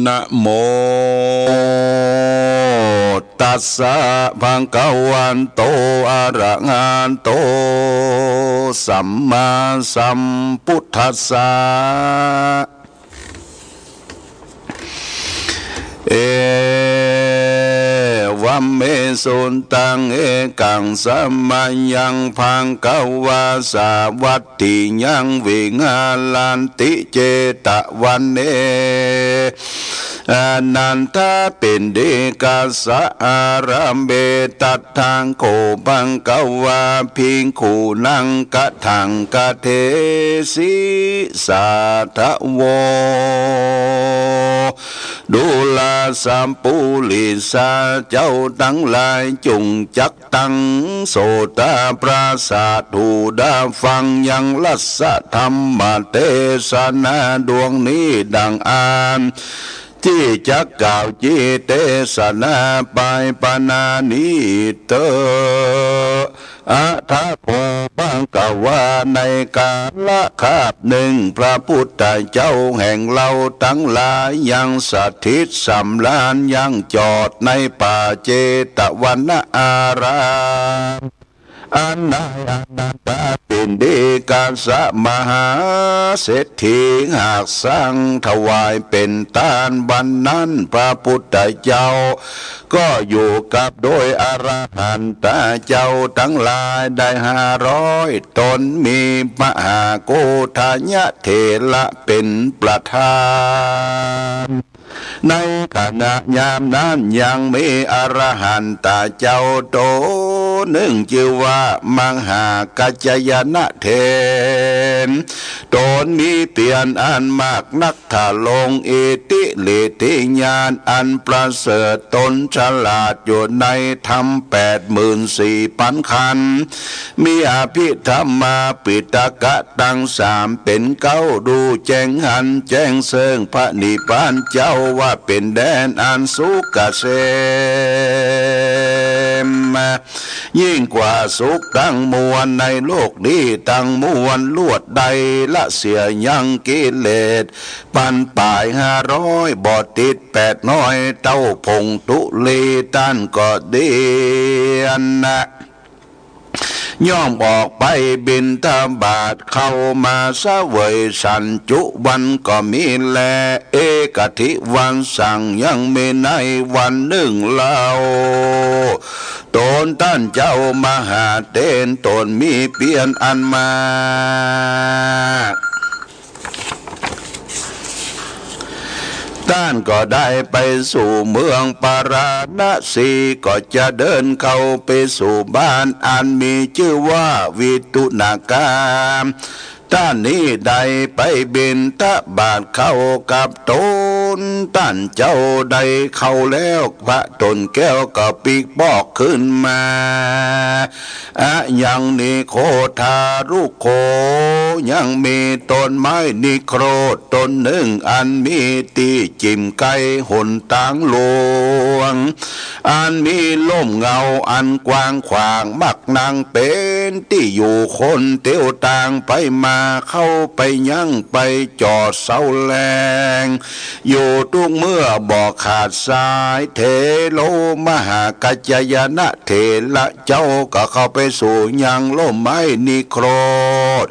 นะโมตัสสะภะคะวันโตอะระหะโตสัมมาสัมพุทธัสสะเอวัมเมสุนตังเอกังสัมมายังพังกวาสาวัตถิยังวิงาลันติเจตวันเนอนันทาเป็นเดกาสะอารัมเบตัดทางโคบังกวาพิงคูนังกะทังกะเทสิสาทะโวดูลาสัมปุลิสาเจ้าทั้งหลายจงจักตังโสตปราสาทหูดาฟังยังลัสสะธรรมเทศนาดวงนี้ดังอ่านที่จักกล่าวจีเทศนาไปปนานิเตอัฏฐโพบังกวาในกาลคาบหนึ่งพระพุทธเจ้าแห่งเราทั้งหลายยังสถิตสำราญยังจอดในป่าเจตวันอารามอันนายอนันตาเป็นเดกาสะมหาเศรษฐีหากสร้างถวายเป็นทานบันนั้นพระพุทธเจ้าก็อยู่กับโดยอรหันตเจ้าทั้งหลายได้500 ตนมีมหาโกฏัญญเถระเป็นประธานในขณะยามนั้นยังมีอรหันตเจ้าโตหนึ่งชื่อว่ามหากัจจยนะเถรตนมีเปลี่ยนอันมากนักถ้าลงเอติเลติญาณอันประเสริฐตนฉลาดอยู่ในธรรม84,000 ขันธ์มีอภิธรรมาปิตกะตั้ง3เป็น9ดูแจ้งหันแจ้งเสิงพระนิพพานเจ้าว่าเป็นแดนอันสุขเกษมยิ่งกว่าสุขตั้งมวลในโลกนี้ตั้งมวลลวดใดละเสียยังกิเลสปันป่าย500บอดติด800เต้าพงตุลีตันก็เดียนนะย่อมออกไปบินทบาทเข้ามาเสวยสันจุวันก็มีแลเอกทิวันสั่งยังมีในวันหนึ่งเล่าตนท่านเจ้ามหาเตนตนมีเปลี่ยนอันมาท่านก็ได้ไปสู่เมืองปาราณสีก็จะเดินเข้าไปสู่บ้านอันมีชื่อว่าวิตุนากามท่านนี้ได้ไปบิณฑบาตเข้ากับตนท่านเจ้าได้เข้าแล้วพระตนแก้วก็ปีกบอกขึ้นมายังนิโคทารุโคยังมีต้นไม้นิโครธต้นหนึ่งอันมีตีจิมไกหนตางหลวงอันมีล่มเงาอันกว้างขวางมักนางเป็นที่อยู่คนเตียวต่างไปมาเข้าไปยังไปจอดเสาแรงอยู่ทุกเมื่อบอกขาดสายเทโลมหากัจจยนะเถระเจ้าก็เข้าไปสู่ยังล่มไม้นิโครธ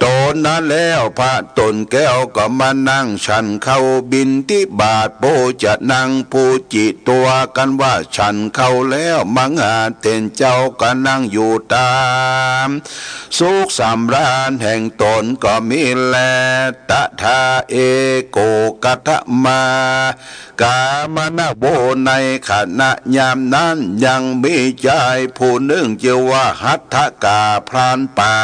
ตนนั้นแล้วพระตนแก้วก็มานั่งฉันเข้าบินที่บาทโปจะนั่งปูจิตัวกันว่าฉันเข้าแล้วมังหาเตนเจ้าก็นั่งอยู่ตามสุขสำราญแห่งตนก็มีแลตถาเอโกกัตมากามนโวในขณะยามนั้นยังมีใจผู้หนึ่งชื่อว่าหัตถกาพรานป่า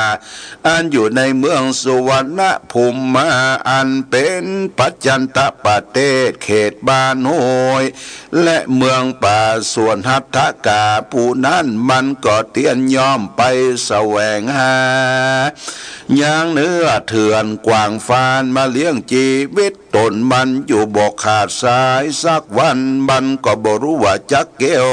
อันอยู่ในเมืองสุวรรณภูมิมาอันเป็นปัจจันตประเทศเขตบ้านโหยและเมืองป่าส่วนหัตถกาผู้นั้นมันก็เตียนยอมไปแสวงหาย่างเนื้อเถื่อนกวางฟานมาเลี้ยงชีวิตตนมันอยู่บอกขาดสายสักวันมันก็บ่รู้ว่าจักแก้ว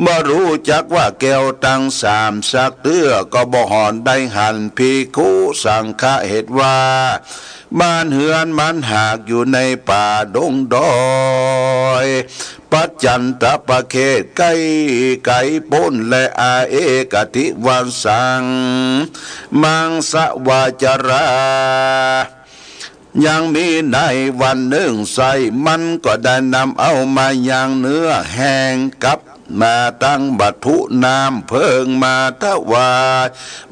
บ่รู้จักว่าแก้วตั้ง3สักเตื้อก็บ่หอนได้หันพีคูสังฆะเหตุว่า บ้านเฮือนมันหากอยู่ในป่าดงดอยปัจจันตประเขตไก่ไก่ป้นและอาเอกติวันสังมังสวาจรา ยังมีในวันหนึ่งใส่มันก็ได้นำเอามาอย่างเนื้อแห้งกับมาตั้งบัตุน้ำเพิงมาถวาย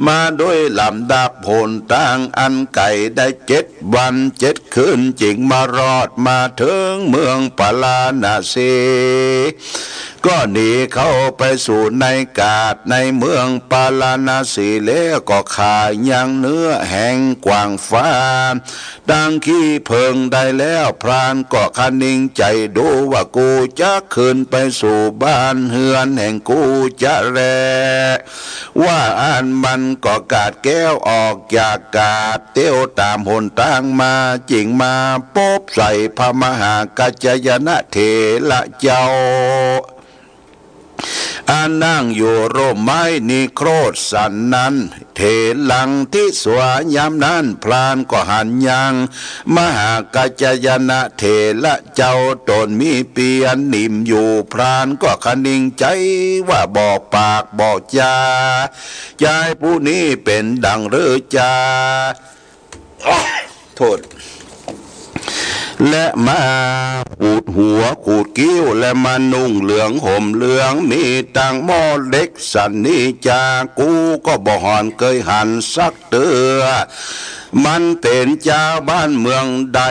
มาด้วยลำดับผลต่างอันไก่ได้7 วัน 7 คืนจิงมารอดมาถึงเมืองปาลานาสีก็หนีเข้าไปสู่ในกาดในเมืองปาลานาสีแล้วก็ขายอย่างเนื้อแห้งกว้างฟ้าดังขี้เพิงได้แล้วพรานก็คนิ่งใจดูว่ากูจะขึ้นไปสู่บ้านเฮือนแห่งกูจะแลว่าอันมันก็กาดแก้วออกจากกาดเตี้ยวตามหนทางมาจิงมาปบใส่พระมหากัจจยนะเถระเจ้าอันนั่งอยู่ร่มไม้นิโครธสันนั้นเถลังที่สวยามนั้นพลานก็หันยังมหากัจจยนะเถระเจ้าตนมีเปียนนิ่มอยู่พรานก็คนิ่งใจว่าบอกปากบอกจาใจผู้นี้เป็นดังหรือจาโทษและมาขูดหัวขูดกิ้วและมานุ่งเหลืองห่มเหลืองมีตังหม้อเล็กสันนิจากูก็บ่หอนเคยหันสักเตือมันเป็นเจ้าบ้านเมืองใด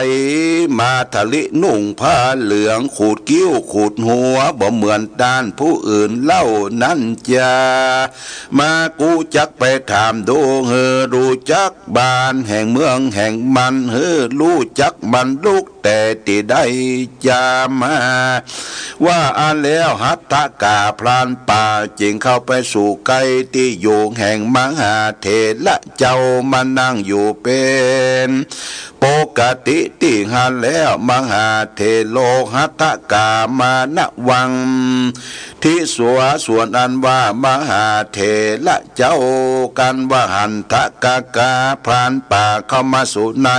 มาทะลินุ่งผ้าเหลืองขูดกิ้วขูดหัวบ่เหมือนด้านผู้อื่นเล่านั่นจามากูจักไปถามดูเฮอรู้จักบ้านแห่งเมืองแห่งมันเฮอรู้จักมันลูกแต่ที่ได้จามาว่าอันแล้วหัตถกาพรานป่าจึงเข้าไปสู่ไกลที่อยู่แห่งมหาเถระเจ้ามานั่งอยู่เป็นปกติที่หันแล้วมหาเทโลหัตถกามาณวังที่ส่วนอันว่ามหาเถระเจ้ากันว่าหันทกกาพรานป่าเข้ามาสู่ใน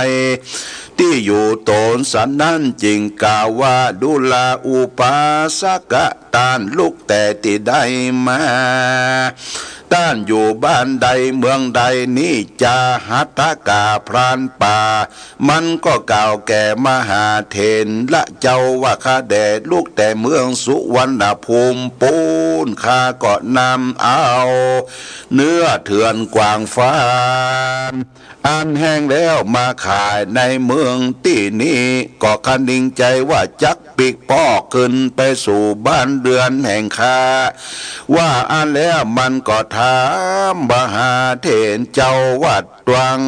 ที่อยู่โตนสันนั้นจึงกล่าวว่าดูลาอุปาสกะตานลูกแต่ที่ได้มาต้านอยู่บ้านใดเมืองใดนี่จาหัตถกาพรานป่ามันก็กล่าวแก่มหาเถรละเจ้าว่าข้าแด่ลูกแต่เมืองสุวรรณภูมิปูนข้าก็นำเอาเนื้อเถื่อนกวางฟ้าอันแห้งแล้วมาขายในเมืองที่นี้ก็คนิ่งใจว่าจักปีกปอกขึ้นไปสู่บ้านเดือนแห่งข้าว่าอันแล้วมันก็ถามมหาเถรเจ้าวัดตวัง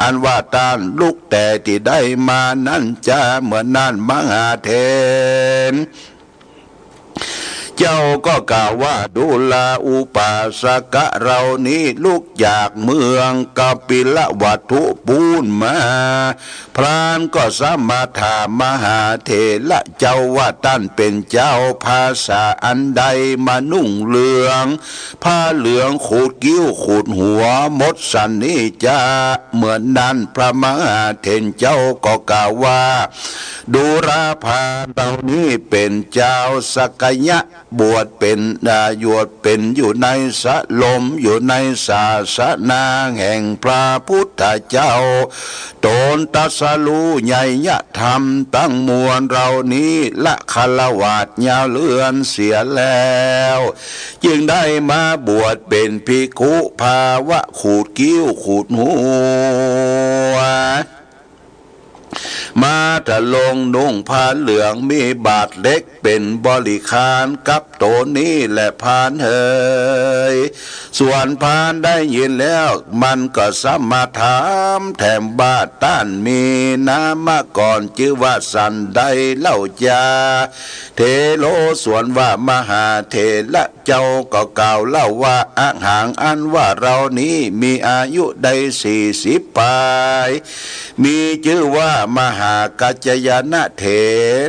อันว่าต้านลูกแต่ที่ได้มานั่นจะเหมือนนั่นมหาเถรเจ้าก็กล่าวว่าดูลาอุปาสกะเรานี้ลูกจากเมืองกปิลวัตถุปูนมาพรานก็สมาถามมหาเถระเจ้าว่าท่านเป็นเจ้าภาษาอันใดมานุ่งเหลืองผ้าเหลืองขูดกิ้วขูดหัวมดสันนิจาเหมือนนั้นพระมหาเถรเจ้าก็กล่าวว่าดูราภาเรานี้เป็นเจ้าสกยะบวชเป็นหยวดเป็นอยู่ในสะลมอยู่ในศาสนาแห่งพระพุทธเจ้าตนตัสรู้ใหญ่ยะธรรมตั้งมวลเรานี้ละคารวะยาวเลือนเสียแล้วจึงได้มาบวชเป็นภิกขุภาวะขูดกิ้วขูดหัวมาถ้าลงนุ่งผ้าเหลืองมีบาทเล็กเป็นบริคารกับโตนี้และพานเฮยส่วนพานได้ยินแล้วมันก็สมาถามแถมบาทต้านมีน้ำมาก่อนชื่อว่าสันได้เล่าจาเทโลส่วนว่ามหาเถระเจ้าก็กล่าวเล่าว่าอาหางอันว่าเรานี้มีอายุได้40 ปลายมีชื่อว่ามหากัจจยนะเถ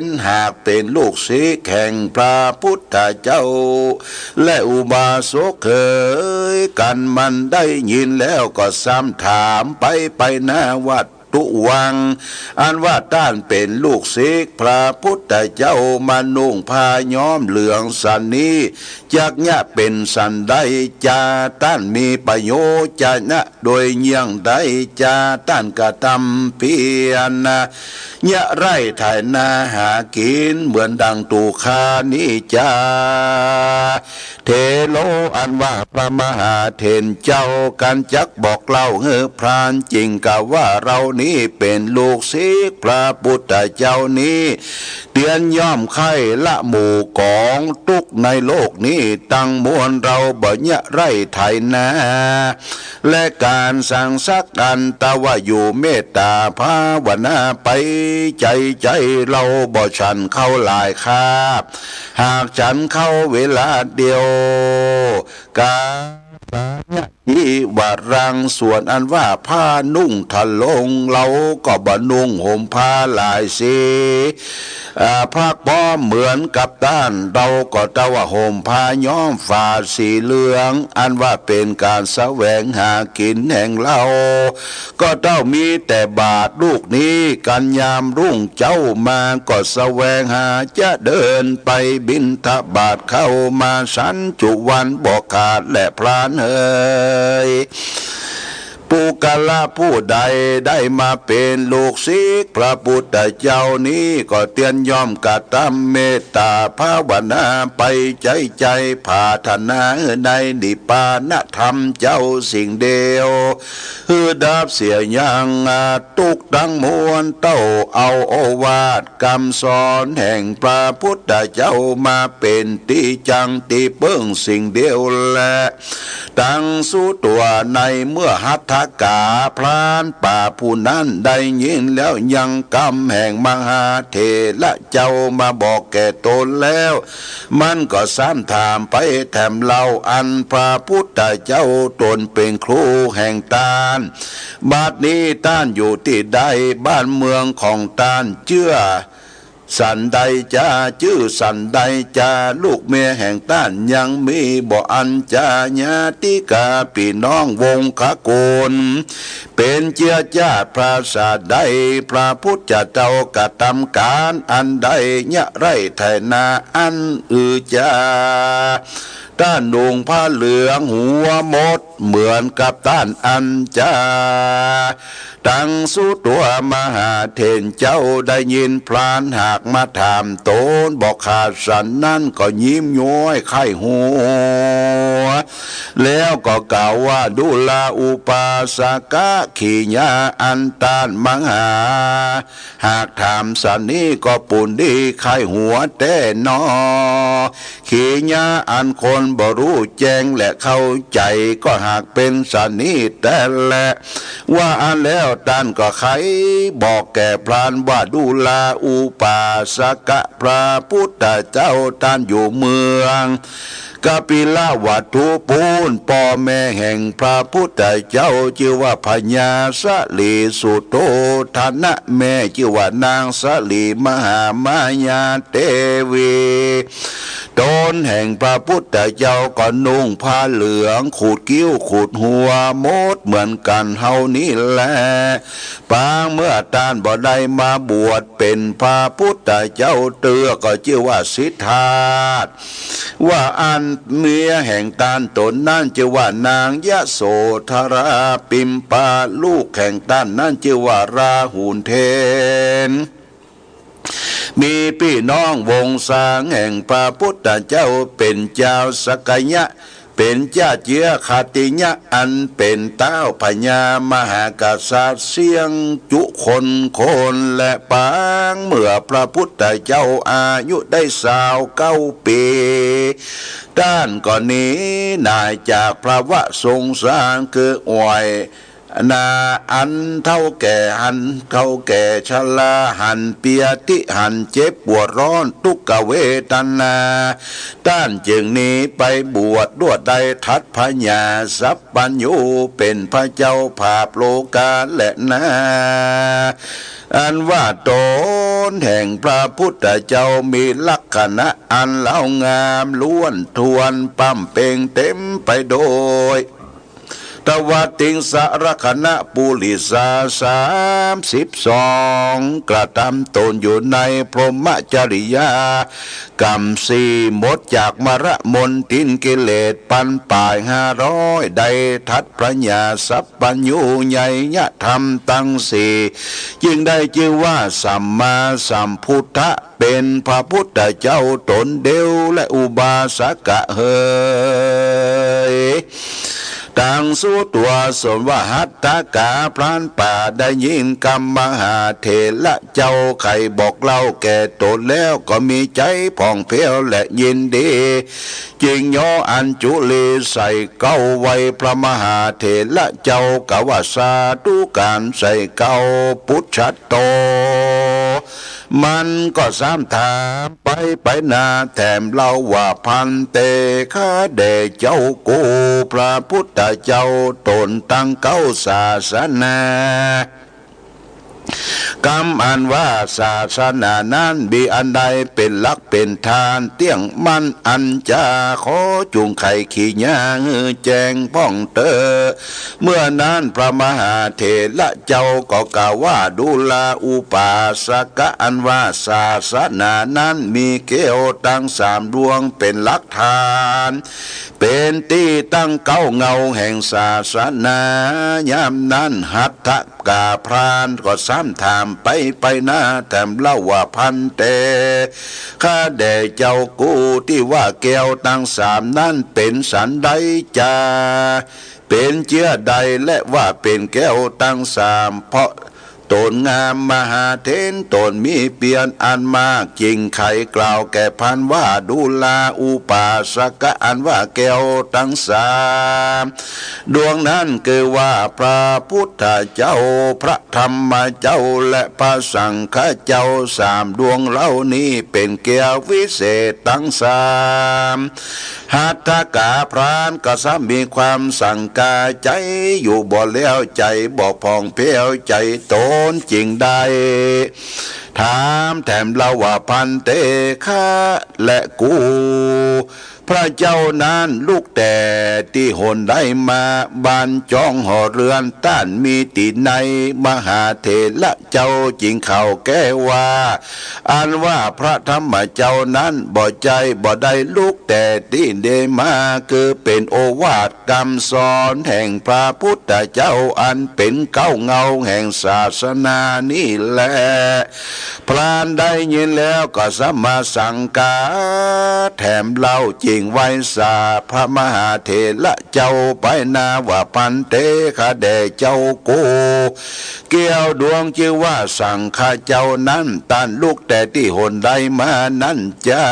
รหากเป็นลูกศิษย์แห่งพระพุทธเจ้าและอุบาสกเคยกันมันได้ยินแล้วก็ซ้ำถามไปหน้าวัด ตุวังอันว่าต้านเป็นลูกศิษย์พระพุทธเจ้ามานุ่งผ้าย้อมเหลืองสันนี้จากเนี่ยเป็นสันใดจาต้านมีประโยชน์จะนะโดยเยี่ยงใดจาต้านกระทำเพียรนะเนี่ยไร่ไถนาหากินเหมือนดังตูคานี้จาเทโลอันว่าพระมหาเถรเจ้ากันจักบอกเล่าพรานจริงกะว่าเรานี้เป็นลูกศิษย์พระพุทธเจ้านี้เตือนย่อมไข่ละหมู่กองทุกในโลกนี้ตั้งมวลเราบ่เนี่ยไร่ไถนาและการสั่งสักกันตะว่าอยู่เมตตาภาวนาไปใจเราบ่ฉันเข้าหลายคาบหากฉันเข้าเวลาเดียวกาที่ว่ารังส่วนอันว่าผ้านุ่งทะลงเราก็บ่นุ่งห่มผ้าหลายสีผ้าป้อมเหมือนกับต้านเราก็ตะว่าห่มผ้าย้อมฝาสีเหลืองอันว่าเป็นการแสวงหากินแห่งเราก็ต้องมีแต่บาทลูกนี้กันยามรุ่งเจ้ามาก็แสวงหาจะเดินไปบิณฑบาตเข้ามาสันจุวันบอกขาดและพรานเอ๋ยปุกละผู้ใดได้มาเป็นลูกศิษย์พระพุทธเจ้านี้ก็เตือนย่อมกระทำเมตตาภาวนาไปใจผาธนาในนิพพานธรรมเจ้าสิ่งเดียวดับเสียยังทุกทั้งมวลเต้าเอาโอวาทคำสอนแห่งพระพุทธเจ้ามาเป็นที่จังที่เบิ่งสิ่งเดียวและตั้งสู้ตัวในเมื่อหัตถกาพรานป่าผู้นั้นได้ยินแล้วยังกำแห่งมหาเถระเจ้ามาบอกแก่ตนแล้วมันก็ซ้ำถามไปแถมเล่าอันพระพุทธเจ้าตนเป็นครูแห่งตาลบัดนี้ต้านอยู่ที่ใดบ้านเมืองของต้านเชื่อสันใดจะชื่อสันใดจะลูกเมียแห่งต้านยังมีบ่อันจาญาติกาพี่น้องวงคโกลเป็นเชื้อชาติพระศาสใดพระพุทธเจ้ากระทำการอันใดเนี่ยไรไถนาอันจาต้านนุ่งผ้าเหลืองหัวมดเหมือนกับต้านอันจาตั้งสู้ตัวมหาเถรเจ้าได้ยินพลานหากมาถามตนบอกขาดสันนั่นก็ยิ้มย้อยไข้หัวแล้วก็กล่าวว่าดุลาอุปาสกะขีญาอันตานมังหาหากถามสันนี้ก็ปุ่นดีไข้หัวแต่นอขีญาอันคนบ่รู้แจ้งและเข้าใจก็หากเป็นสันนี้แต่แหละว่าอันแล้วท่านก็ไขบอกแก่พรานว่าดุลาอุปาสกะพระพุทธเจ้าท่านอยู่เมืองกปิลวัตถุปูนพ่อแม่แห่งพระพุทธเจ้าชื่อว่าพญาสลีสุโธธนะแม่ชื่อว่านางสลีมหามายาเทวีตนแห่งพระพุทธเจ้าก็นุ่งผ้าเหลืองขูดคิ้วขูดหัวมดเหมือนกันเฮานี่แหละปางเมื่อตานบ่ได้มาบวชเป็นพระพุทธเจ้าเตือก็ชื่อว่าสิทธาตว่าอันเมียแห่งตานตนนั่นชื่อว่านางยะโสธราปิมปาลูกแห่งตานนั่นชื่อว่าราหุลเทนมีพี่น้องวงศาแห่งพระพุทธเจ้าเป็นเจ้าสกยะเป็นเจ้าเจือคติญะอันเป็นเต้าพญามหากษัตริย์เสียงจุคนและปางเมื่อพระพุทธเจ้าอายุได้29 ปีด้านก่อนนี้นายจากพระวะทรงสร้างคืออวยนาอันเท่าแก่หันเท่าแก่ชราหันเปียติหันเจ็บปวดร้อนทุกขเวทนาต้านจึงนี้ไปบวชด้วยได้ทัดพญาสัพปัญญูเป็นพระเจ้าภาพโลกาและนาอันว่าตนแห่งพระพุทธเจ้ามีลักษณะอันเล่างามล้วนทวนปั๊มเป่งเต็มไปโดย ตวัติงสารคณะปุริสา32กระทำตนอยู่ในพรหมจริยากรรมสี่หมดจากมรมนตินกิเลสปันป่าย500ได้ทัดพระญาสัพพัญญูใหญ่ยะธรรมตั้งสี่จึงได้ชื่อว่าสัมมาสัมพุทธะเป็นพระพุทธเจ้าตนเดียวและอุบาสกะเฮยต่างสู้ตัวสนว่าหัตถกาพรานป่าได้ยินกรรมมหาเถระเจ้าไข่บอกเล่าแก่ตนแล้วก็มีใจผ่องเพลและยินดีจึงย่ออัญจุลีใส่เก้าไว้พระมหาเถระเจ้ากวาสาธุการใส่เก้าพุทธโตมันก็สามถามไปนาแถมเล่าว่าพันเตข้าเดชเจ้ากูพระพุทธเจ้าตนตั้งเก้าศาสนากรรมอันว่าศาสนานั้นมีอันใดเป็นหลักเป็นฐานเตี้ยงมันอันจาขอจุงไข่ขี้ยางแจงป้องเตอเมื่อนั้นพระมหาเถระเจ้าก็กล่าวว่าดูลาอุปาสกะอันว่าศาสนานั้นมีเกลตั้ง3 ดวงเป็นหลักฐานเป็นที่ตั้งเก้าเงาแห่งศาสนายามนั้นหัตถกาพรานก็ซ้ำถามไปหน้าแถมเล่าว่าพันเตข้าแด่เจ้ากูที่ว่าแก้วตั้ง3นั้นเป็นสันใดจาเป็นเชื้อใดและว่าเป็นแก้วตั้ง3เพราะตนงามมหาเถรตนมีเปลี่ยนอันมากจริงไขกล่าวแก่พันว่าดูลาอุปาสกะอันว่าแก้วทั้ง3ดวงนั้นคือว่าพระพุทธเจ้าพระธรรมเจ้าและพระสังฆเจ้า3 ดวงเหล่านี้เป็นแก้ววิเศษทั้ง3หัตถกาพรานก็ซ้ำมีความสังกาใจอยู่บ่แล้วใจบ่พองเพลวใจโตจริงได้ถามแถมเล่าว่าพันเตข้าและกูพระเจ้านั้นลูกแต่ที่หนได้มาบานจองหอเรือนต้านมีติในมหาเถระเจ้าจริงเขาแก้ว่าอันว่าพระธรรมเจ้านั้นบ่ใจบ่ได้ลูกแต่ที่เดมาคือเป็นโอวาทคำสอนแห่งพระพุทธเจ้าอันเป็นเก้าเงาแห่งศาสนานี่แหละพรานได้ยินแล้วก็สมาสังกาแถมเล่าจริงไว้สาพระมหาเถระเจ้าไปนาว่าพันเตข้าแด่เจ้ากูเกี่ยวดวงชื่อว่าสังฆาเจ้านั้นต้านลูกแต่ที่หนได้มานั้นจะ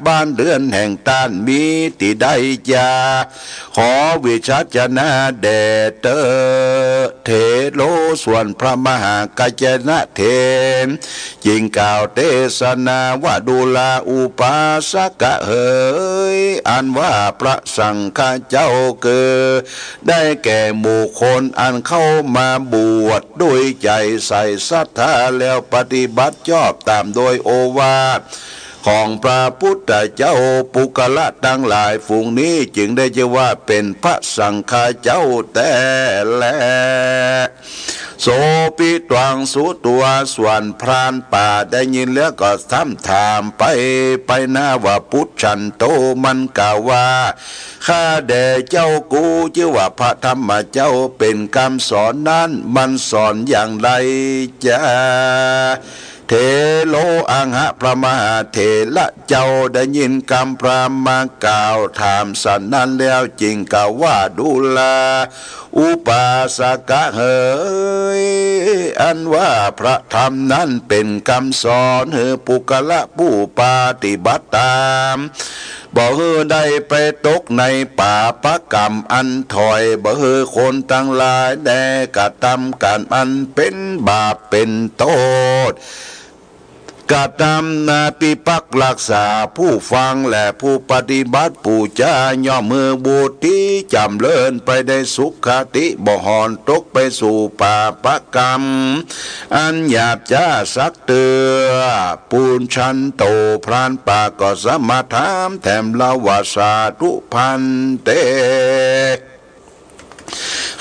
บ้านเรือนแห่งต้านมีที่ใดจะขอวิชัชนาแด่เตอเถโลส่วนพระมหากัจจนะเถรจิงกล่าวเทศนาว่าดูลาอุปาสกะเฮยอันว่าพระสังฆเจ้าเกิดได้แก่หมู่คนอันเข้ามาบวชด้วยใจใส่ศรัทธาแล้วปฏิบัติชอบตามโดยโอวาทของพระพุทธเจ้าปุกละทั้งหลายฝูงนี้จึงได้ชื่อว่าเป็นพระสังฆเจ้าแต่แลโสปิตวังสุตัวส่วนพรานป่าได้ยินแล้วก็ถามไปหน้าว่าพุทธันโตมันกล่าวว่าข้าแด่เจ้ากูชื่อว่าพระธรรมเจ้าเป็นคำสอนนั้นมันสอนอย่างไรจ้าเทโลอังหะพระมหาเถระเจ้าได้ยินคำพรามากล่าวถามสันนั้นแล้วจริงกล่าวว่าดูลาอุปาสกะเฮยอันว่าพระธรรมนั้นเป็นคำสอนเฮปุกละผู้ปฏิบัติตามบ่เฮอได้ไปตกในป่าปะกรรมอันถอยบ่เฮอคนทั้งหลายได้กระทำการอันเป็นบาปเป็นโทษกระทำนาปิปักรักษาผู้ฟังและผู้ปฏิบัติปูจาย่อมมือบูติจำเลินไปได้สุขติบ่หอนตกไปสู่ป่าปะกรรมอันหยาบจ้าสักเตือปูนชันโตพรานป่าก็สมาถามแถมละวาสาธุพันเต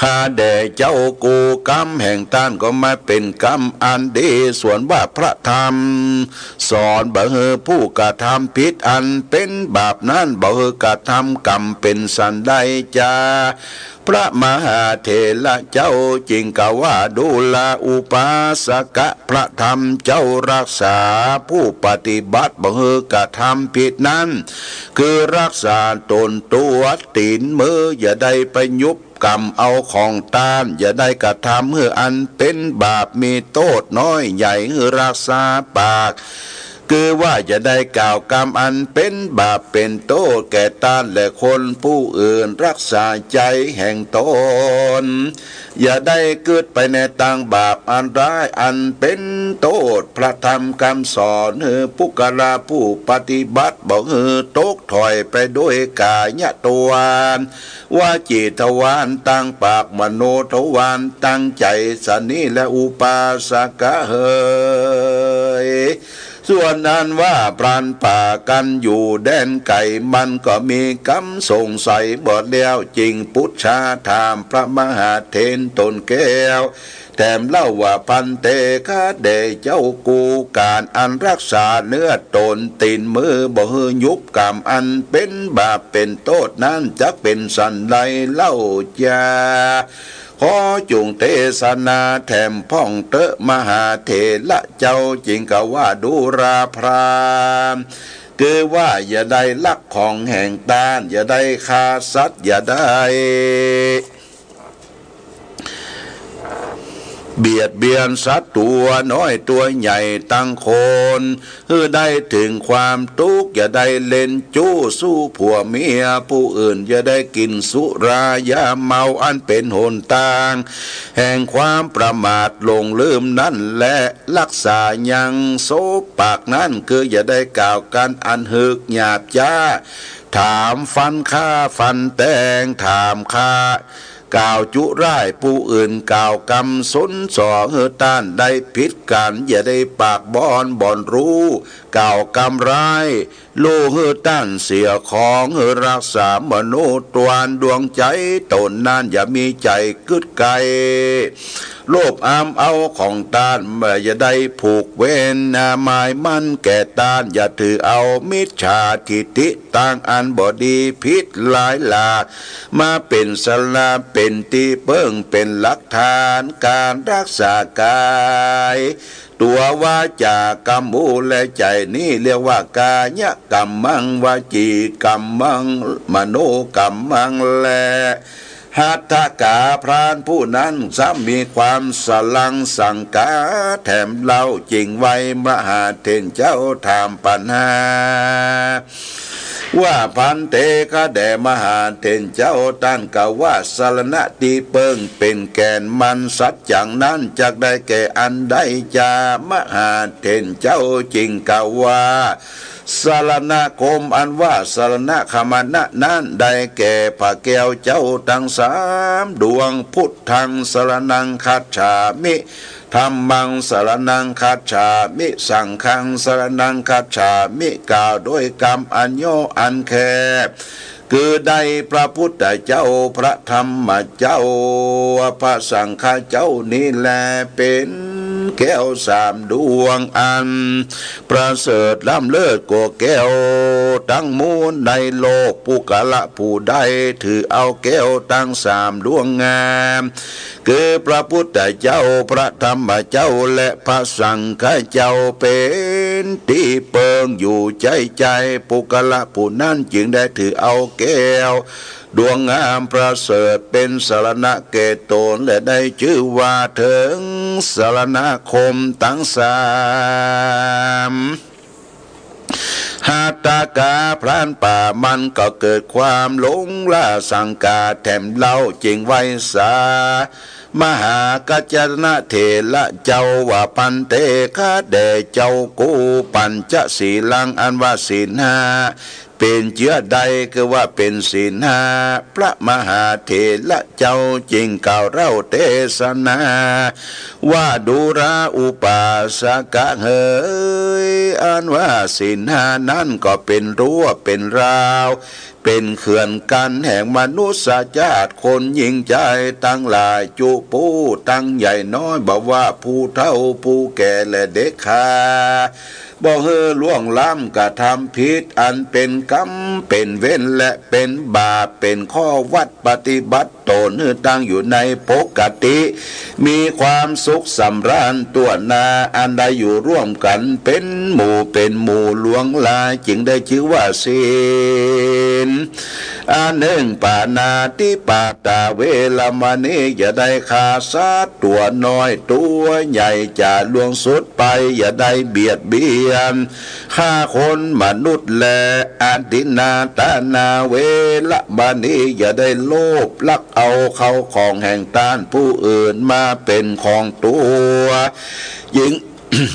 หาแด่เจ้ากูกรรมแห่งท่านก็มาเป็นกรรมอันดีส่วนว่าพระธรรมสอนบ่เฮอผู้กระทำผิดอันเป็นบาปนั้นบ่เฮอกระทำกรรมเป็นสันใดจาพระมหาเถระเจ้าจริงกะว่าดูแลอุปาสกะพระธรรมเจ้ารักษาผู้ปฏิบัติบ่เฮอกระทำผิดนั้นคือรักษาตนตัวตีนมืออย่าได้ไปยุบกรรมเอาของตานอย่าได้กระทำเฮืออันเป็นบาปมีโทษน้อยใหญ่เฮือรักษาปากคือว่าจะได้กล่าวกรรมอันเป็นบาปเป็นโทษแก่ตานและคนผู้อื่นรักษาใจแห่งตนอย่าได้เกิดไปในทางบาปอันร้ายอันเป็นโทษพระธรรมคำสอนเฮือผู้กลาผู้ปฏิบัติบอกเฮือตกถอยไปด้วยกายตัวว่าจิตวานตั้งปากมโนทวานตั้งใจสนิและอุปาสกะเฮยส่วนนั้นว่าพรานป่ากันอยู่แดนไก่มันก็มีกำสงสัยบทเดียวจริงพุทธาถามพระมหาเถรตนแก้วแถมเล่าว่าพันเตคาเดเจ้ากูการอันรักษาเนื้อตนตีนมือบ่ฮือยุบกรรมอันเป็นบาปเป็นโทษนั้นจะเป็นสันใดเล่าจาขอจุงเทศนาแถมพ่องเตอะมหาเถระเจ้าจริงกะว่าดูราพรามคือว่าอย่าได้ลักของแห่งตานอย่าได้ฆ่าสัตว์อย่าได้เบียดเบียนสัตว์ตัวน้อยตัวใหญ่ตั้งคนได้ถึงความทุกข์อย่าได้เล่นจู้สู้ผัวเมียผู้อื่นอย่าได้กินสุรายาเมาอันเป็นหนทางแห่งความประมาทหลงลืมนั่นและรักษายังโซปากนั้นคืออย่าได้กล่าวกันอันหึกหยาบจ้าถามฟันข้าฟันแตงถามข้ากล่าวจุร้ายผู้อื่นกล่าวกรรมสนสอเฮต้านได้ผิดกันอย่าได้ปากบ่อนรู้กล่าวกรรมร้ายโลเฮต้านเสียของเฮรักษามโนตวนดวงใจตนนั้นอย่ามีใจกึดไกโลภอามเอาของตานอย่าได้ผูกเวรหมายมั่นแก่ตานอย่าถือเอามิจฉาทิฏฐิต่างอันบดีพิษหลายหลากมาเป็นสลาเป็นที่เปิ้งเป็นหลักฐานการรักษากายตัววาจากรรมูและใจนี้เรียกว่ากายกรรมมังวจีกรรมมังมโนกรรมมังและหัตถกาพรานผู้นั้นซ้ำมีความสลังสังกาแถมเล่าจริงไว้มหาเถรเจ้าถามปัญหาว่าพันเตคาแด่มหาเถรเจ้าตั้นกะว่าสารณะที่เปิงเป็นแกนมันสัจจังนั้นจักได้แก่อันใดจามหาเถรเจ้าจริงกะว่าสารณคมอันว่าสารณคมนะนั้นได้แก่พระแก้วเจ้าทั้งสามดวงพุทธังสารนังคัจฉามิธัมมังสารนังคัจฉามิสังฆังสารนังคัจฉามิกล่าวด้วยกรรมอันโยอันแคบคือได้พระพุทธเจ้าพระธรรมเจ้าพระสังฆเจ้านี่แลเป็นแก้วสามดวงอันประเสริฐล้ำเลิศกว่าแก้วทั้งมูลในโลกผู้กะละผู้ใดถือเอาแก้วทั้งสามดวงงามคือพระพุทธเจ้าพระธรรมเจ้าและพระสังฆเจ้าเป็นที่เปิงอยู่ใจผู้กะละผู้นั้นจึงได้ถือเอาแก้วดวงงามประเสริฐเป็นสารณะเกตนและได้ชื่อว่าถึงสารณคมทั้งสามหัตถกาพรานป่ามันก็เกิดความหลงล่าสังกาแถมเล่าจริงไว้สามหากัจจนะเถระเจ้าว่าปันเตคาแด่เจ้ากูปัญจศีลังอันว่าศีลห้าเป็นเชื้อใดคือว่าเป็นศีลห้าพระมหาเถระเจ้าจริงกล่าวเล่าเทศนาว่าดูราอุปาสกะเฮยอันว่าศีลห้านั้นก็เป็นรั้วเป็นราว เป็นเขื่อนกันแห่งมนุษยชาติคนยิ่งใจตั้งหลายจุปูตั้งใหญ่น้อยบอกว่าผู้เฒ่าผู้แก่และเด็กขาบ่เฮอล่วงล้ำกระทำผิดอันเป็นกรรมเป็นเว้นและเป็นบาปเป็นข้อวัดปฏิบัติตนตั้งอยู่ในปกติ มีความสุขสำราญตัวนาอันใดอยู่ร่วมกันเป็นหมู่หลวงลายจึงได้ชื่อว่าศีลอันหนึ่งปานาติปาตาเวลามณีอย่าได้ขาดสัตว์ตัวน้อยตัวใหญ่จะล่วงสุดไปอย่าได้เบียดเบียนฆ่าคนมนุษย์และอันตินาตานาเวลามณีอย่าได้โลภลักเอาเข้าของแห่งต้านผู้อื่นมาเป็นของตัว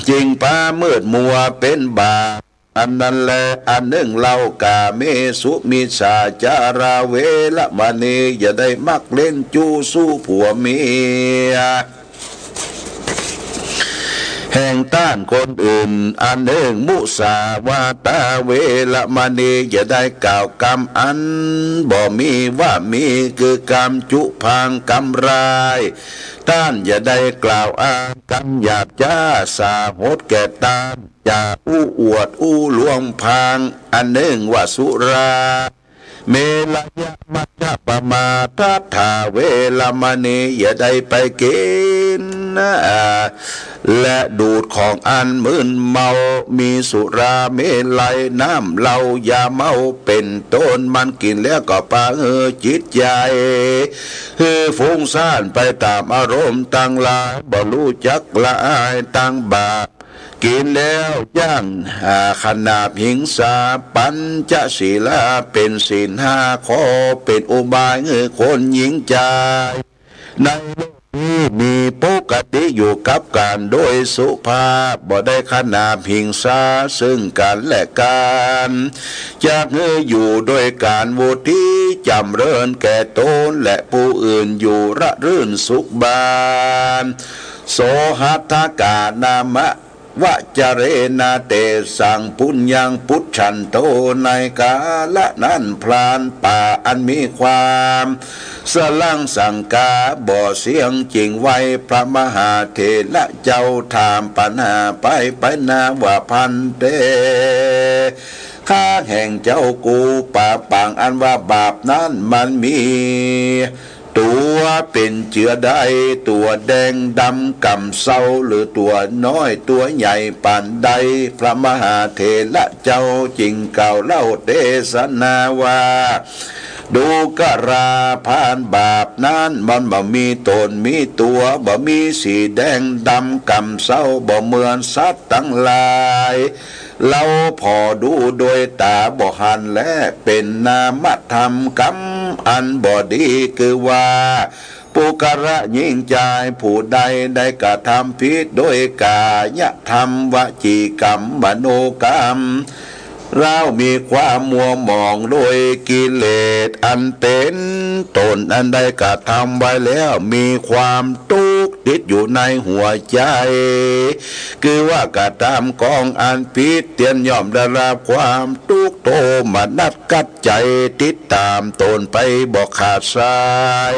ยิงป้ามืดมัวเป็นบาปอันนั้นแลอันหนึ่งเล่ากาเมสุมิชาจาราเวละมณีอย่าได้มักเล่นจู้สู้ผัวเมียแห่งต้านคนอื่นอันหนึ่งมุสาวาตาเวละมณีอย่าได้กล่าวกรรมอันบ่มีว่ามีคือกรรมจุพังกรรมร้ายต้านอย่าได้กล่าวอ้างกรรมหยาบจ้าสาโหดแก่ต้านอย่าอู้อวดอู้ลวงพางอันหนึ่งว่าสุราเมลยะมัจจปมาทัฏฐาเวลามณีอย่าได้ไปกินและดูดของอันมึนเมามีสุราเมลัยน้ำเหล้ายาเมาเป็นต้นมันกินแล้วก็ปาจิตใจฟุ้งซ่านไปตามอารมณ์ต่างหลายบ่รู้จักละอายต่างบาปกินแล้วย่างขนาบหิงสาปัญจศีลาเป็นศีลห้าข้อเป็นอุบายคนหญิงใจในโลกนี้มีปกติอยู่กับการโดยสุภาพบ่ได้ขนาบหิงสาซึ่งกันและกันจากอยู่โดยการวุฒิจำเริญแก่ตนและผู้อื่นอยู่ระรื่นสุขบานโสหัตถกานามะวะจเรนาเตสังปุญญังพุทธันโตในกาละนั้นพลานป่าอันมีความสลังสังกาบ่เสียงจริงไว้พระมหาเถระเจ้าถามปัญหาไปนาว่าพันเตข้าแห่งเจ้ากูป่าปางอันว่าบาปนั้นมันมีตัวเป็นเจือใดตัวแดงดำกำเศร้าหรือตัวน้อยตัวใหญ่ปานใดพระมหาเถระเจ้าจริงเก่าเล่าเทศนาว่าดูกราพานบาปนั้นมันบ่มีตนมีตัวบ่มีสีแดงดำกำเศร้าบ่เหมือนสัตว์ทั้งหลายเราพอดูโดยตาบ่หันและเป็นนามธรรมกรรมอันบ่ดีคือว่าปุกระยิ่งใจผู้ใดได้กระทำผิดโดยกายธรรมวจีกรรมมโนกรรมเรามีความมัวหมองโดยกิเลสอันเป็นตนอันใดกระทำไว้แล้วมีความทุกข์ติดอยู่ในหัวใจคือว่ากระทำกองอันผิดเตียนย่อมได้รับความทุกข์โทมนัสกัดใจติดตามตนไปบอกขาดสาย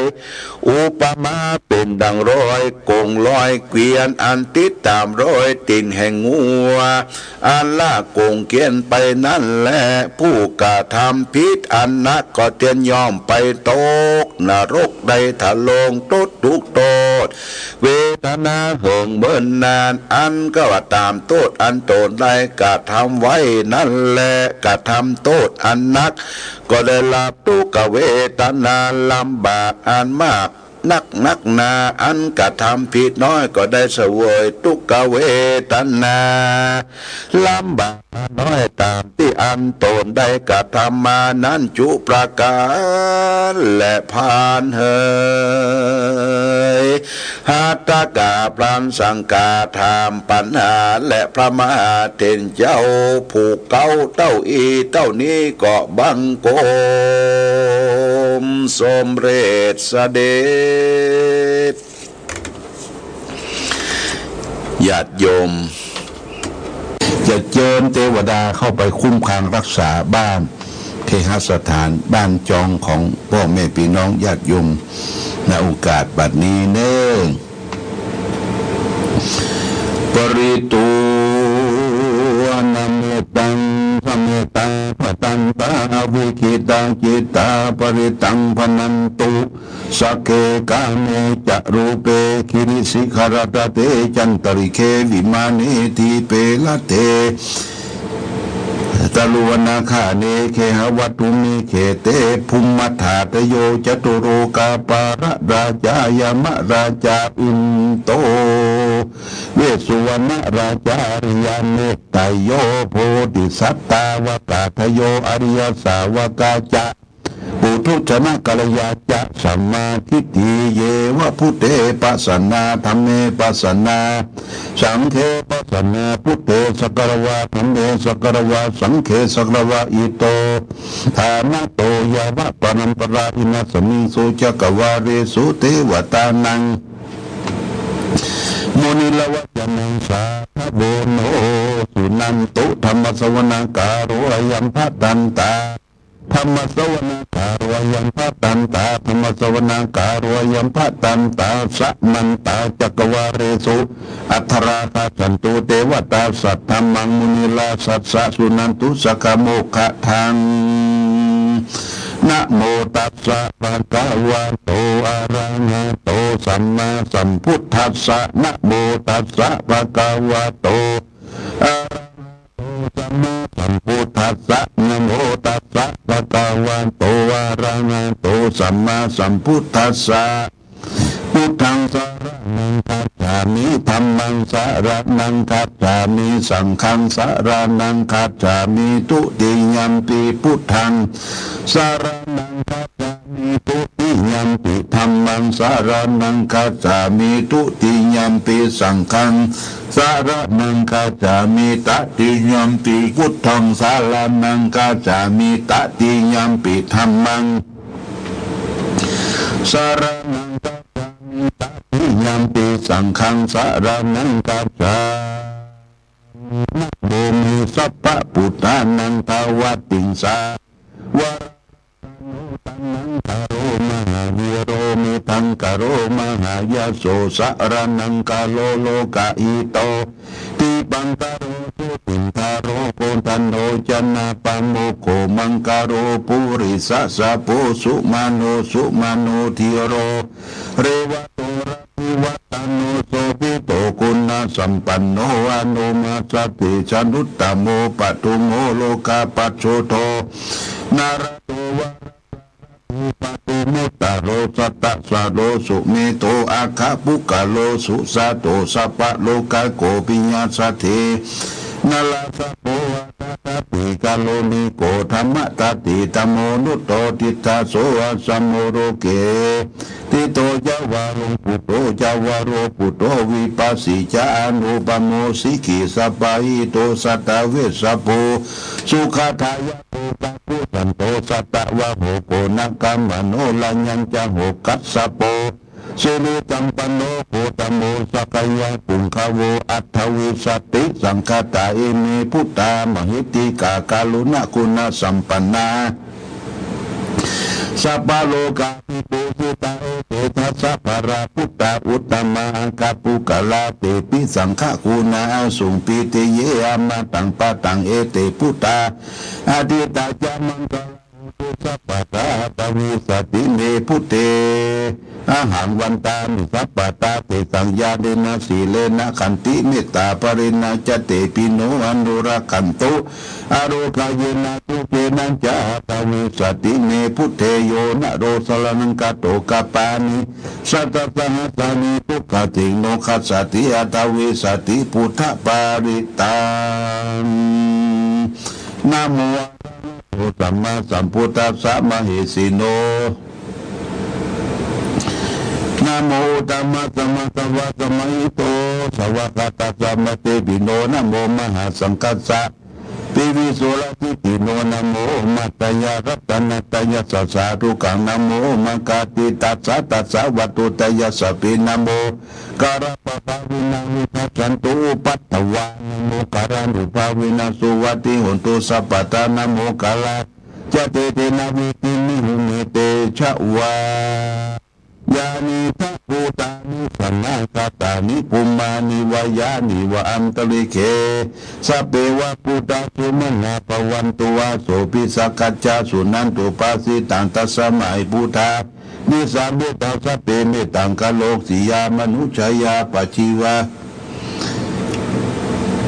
อุปมาเป็นดังร้อยกงร้อยเกวียนอันติดตามร้อยตินแห่งงัวอันล่ากงเกียนไปนั่นแหละผู้กระทำผิดอันนักก็เตียนยอมไปตกนรกใดถลงตดทุกโทษเวทนาเหิงเบิ่นนานอันก็ว่าตามโทษอันตนได้กระทำไว้นั่นแหละกระทำโทษอันนักก็ได้รับทุกขเวทนาลำบากอันมากนักนาอันกระทำผิดน้อยก็ได้เสวยทุกขเวทนาลำบากน้อยตามที่อันตนได้กระทำมานั้นจุประการและผ่านเฮยหัตถกาพลันสังกาถามปัญหาและพระมหาเถรเจ้าผูกเก้าเต้าอีเต้านี้ก็บังโกมสมเร็จเสด็จญาติโยมจะเจิญเทวดาเข้าไปคุ้มครองรักษาบ้าน เคหสถานบ้านจองของพ่อแม่พี่น้องญาติโยมณโอกาสบัดนี้เน้อปริตูนามิตังสเมตังปตันตาวิคิตังจิตตาปริตังพนันตุสักเกกาเมจะรูเปคิริสิขารตเตจันตริเควิมานิทีเปละเตตะลุวนาคาเนเคหวัตุมิเขเตภุมมัฏฐาตโยจตุโรกาปาระราชายามะราชาอินโตเวสสุวรรณราชาริยเนตโยโพธิสัตตาวกาทโยอริยสาวกาจะปุถุชนะกัลยาจะสัมมาทิฏฐิเยวะพุเตปัสสนาธัมเมปัสสนาสังฆเปัสสนาพุเตสกรวะธัมเมสกรวะสังฆสกรวะอิโตฐานะโตยาวะปนัมปราอินัสมิงสุจักวาเรสุเทวตานังมุนิลวัจนังสาธโบโนสุนันตุธรรมสวนาการุยัมภตันตาธรรมสวนาการวยัมภตันตาธรรมสวนาการวยัมภตันตาสัมันตาจักวาเรสุอัทราตาสันตุเทวตาสัทธมังมุนิลาสัสสะสุนันตุสกโมขะทังนะโมตัสสะภะคะวะโตอะระหะโตสัมมาสัมพุทธัสสะนะโมตัสสะภะคะวะโตอะระหะโตสัมมาสัมพุทธัสสะนะโมตัสสะภะคะวะโตอะระหะโตสัมมาสัมพุทธัสสะพุทธังสรณังคัจฉามิธัมมังสรณังคัจฉามิสังฆังสรณังคัจฉามิทุติยัมปิพุทธังสรณังคัจฉามิทุติยัมปิธัมมังสรณังคัจฉามิทุติยัมปิสังฆังสรณังคัจฉามิตติยัมปิพุทธังสรณังคัจฉามิตติยัมปิธัมมังสรณังคัจฉามิตติยัมปิสังฆังสรณังคัจฉามินะโมมิสัพพะพุทธานังทวัตติงสาวะตังนังคาโรมหาวิโรมิตังคาโรมหายาโสสรณังคาโลโลกาอิโตติปังคาโรสุติงคาโรโกตันโนจนะปัมโมโคมังคาโรปุริสัสสะโพสุมาโนสุมาโนทิโรเรวะโตระภิวัตโนโสภิโตคุณสัมปันโนอนุมาสติชนุตตโมปตุโมโลกาปัจโชโตนารโตวะปตุมุตตโรสัตตะสะโลสุเมโตอาคาปุกะโลสุสะโตสัพพะโลกาโกปิญญาสเทนาลาสะโพอะตะปิกาโลนิโกธรรมะตติตโมนุตโตติตาโสอะสัมโมโรเกติโตจาวารุปุโตจาวาโรปุโตวิปัสสิจานุปโมสิกิสัพพะหิโตสัตตเวสสะโพสุขทายะโพตะพุสันโตสัตตวะโหโกนักกัมมโนลัญญัญจะโหกัสสะโปสุริตัมปโนโพตโมสักยะปุงคโวอัตถวิสติสังคตาเอเมพุทธามหิติกากาลุณคุณสัมปันนาสัพพโลกาภิปุสิตาเอเตทัสสะภราพุทธาอุตตมะกาปุกลาเตปิสังฆคุณาสุงปิเตเยอามาตังปะตังเอเตพุทธาอดิตาจามังกาสัพพะตาตวิสติเมพุเตอาหารวันตามิสัพพะตาเตสังญาเดนะสีเลนะขันติเมตตาปริณาจเตปิโนอนุรักขันตุอโรคายนะทุเกนัญจาตวิสติเมพุเทโยนะโรสลนังกะโตกะปานิสัตตะสหัสสานิทุกขติโนคัสสติอัตวิสติพุทธปาริตังนะโมสัมมาสัมพุทธัสสะมเหสีโนนะโมตัมมะสัมมาสัมพุทธัสสะมหิโตสวากาตสัมมเตปิโนนะโมมหาสังกัสสะปิวิโสลทิติโนนะโมมัตตยารัตนะตยสัสสะทุกังนะโมมังคาติตัสสะตัสสะวัตถุตยสัพพินะโมการะปะภาวินาวิทัสสันตุปัตตวานะโมการะนุภาวินาสุวัติหุนตุสัพพะตานะโมกาลา จะเตเตนะวิติมิหุเมเตชะวายานิทัพปูตานิสันนาคาตานิปุมานิวายานิวะอัมตลิเคสัพเพวะปุตตะสุมนาปวันตุวาโสปิสักกัจจาสุนันตุปัสสิตังตัสสมัยพุทธานิสาเมตตาสัพเพเมตตังกะโลกสิยามนุชยาปัจจิวา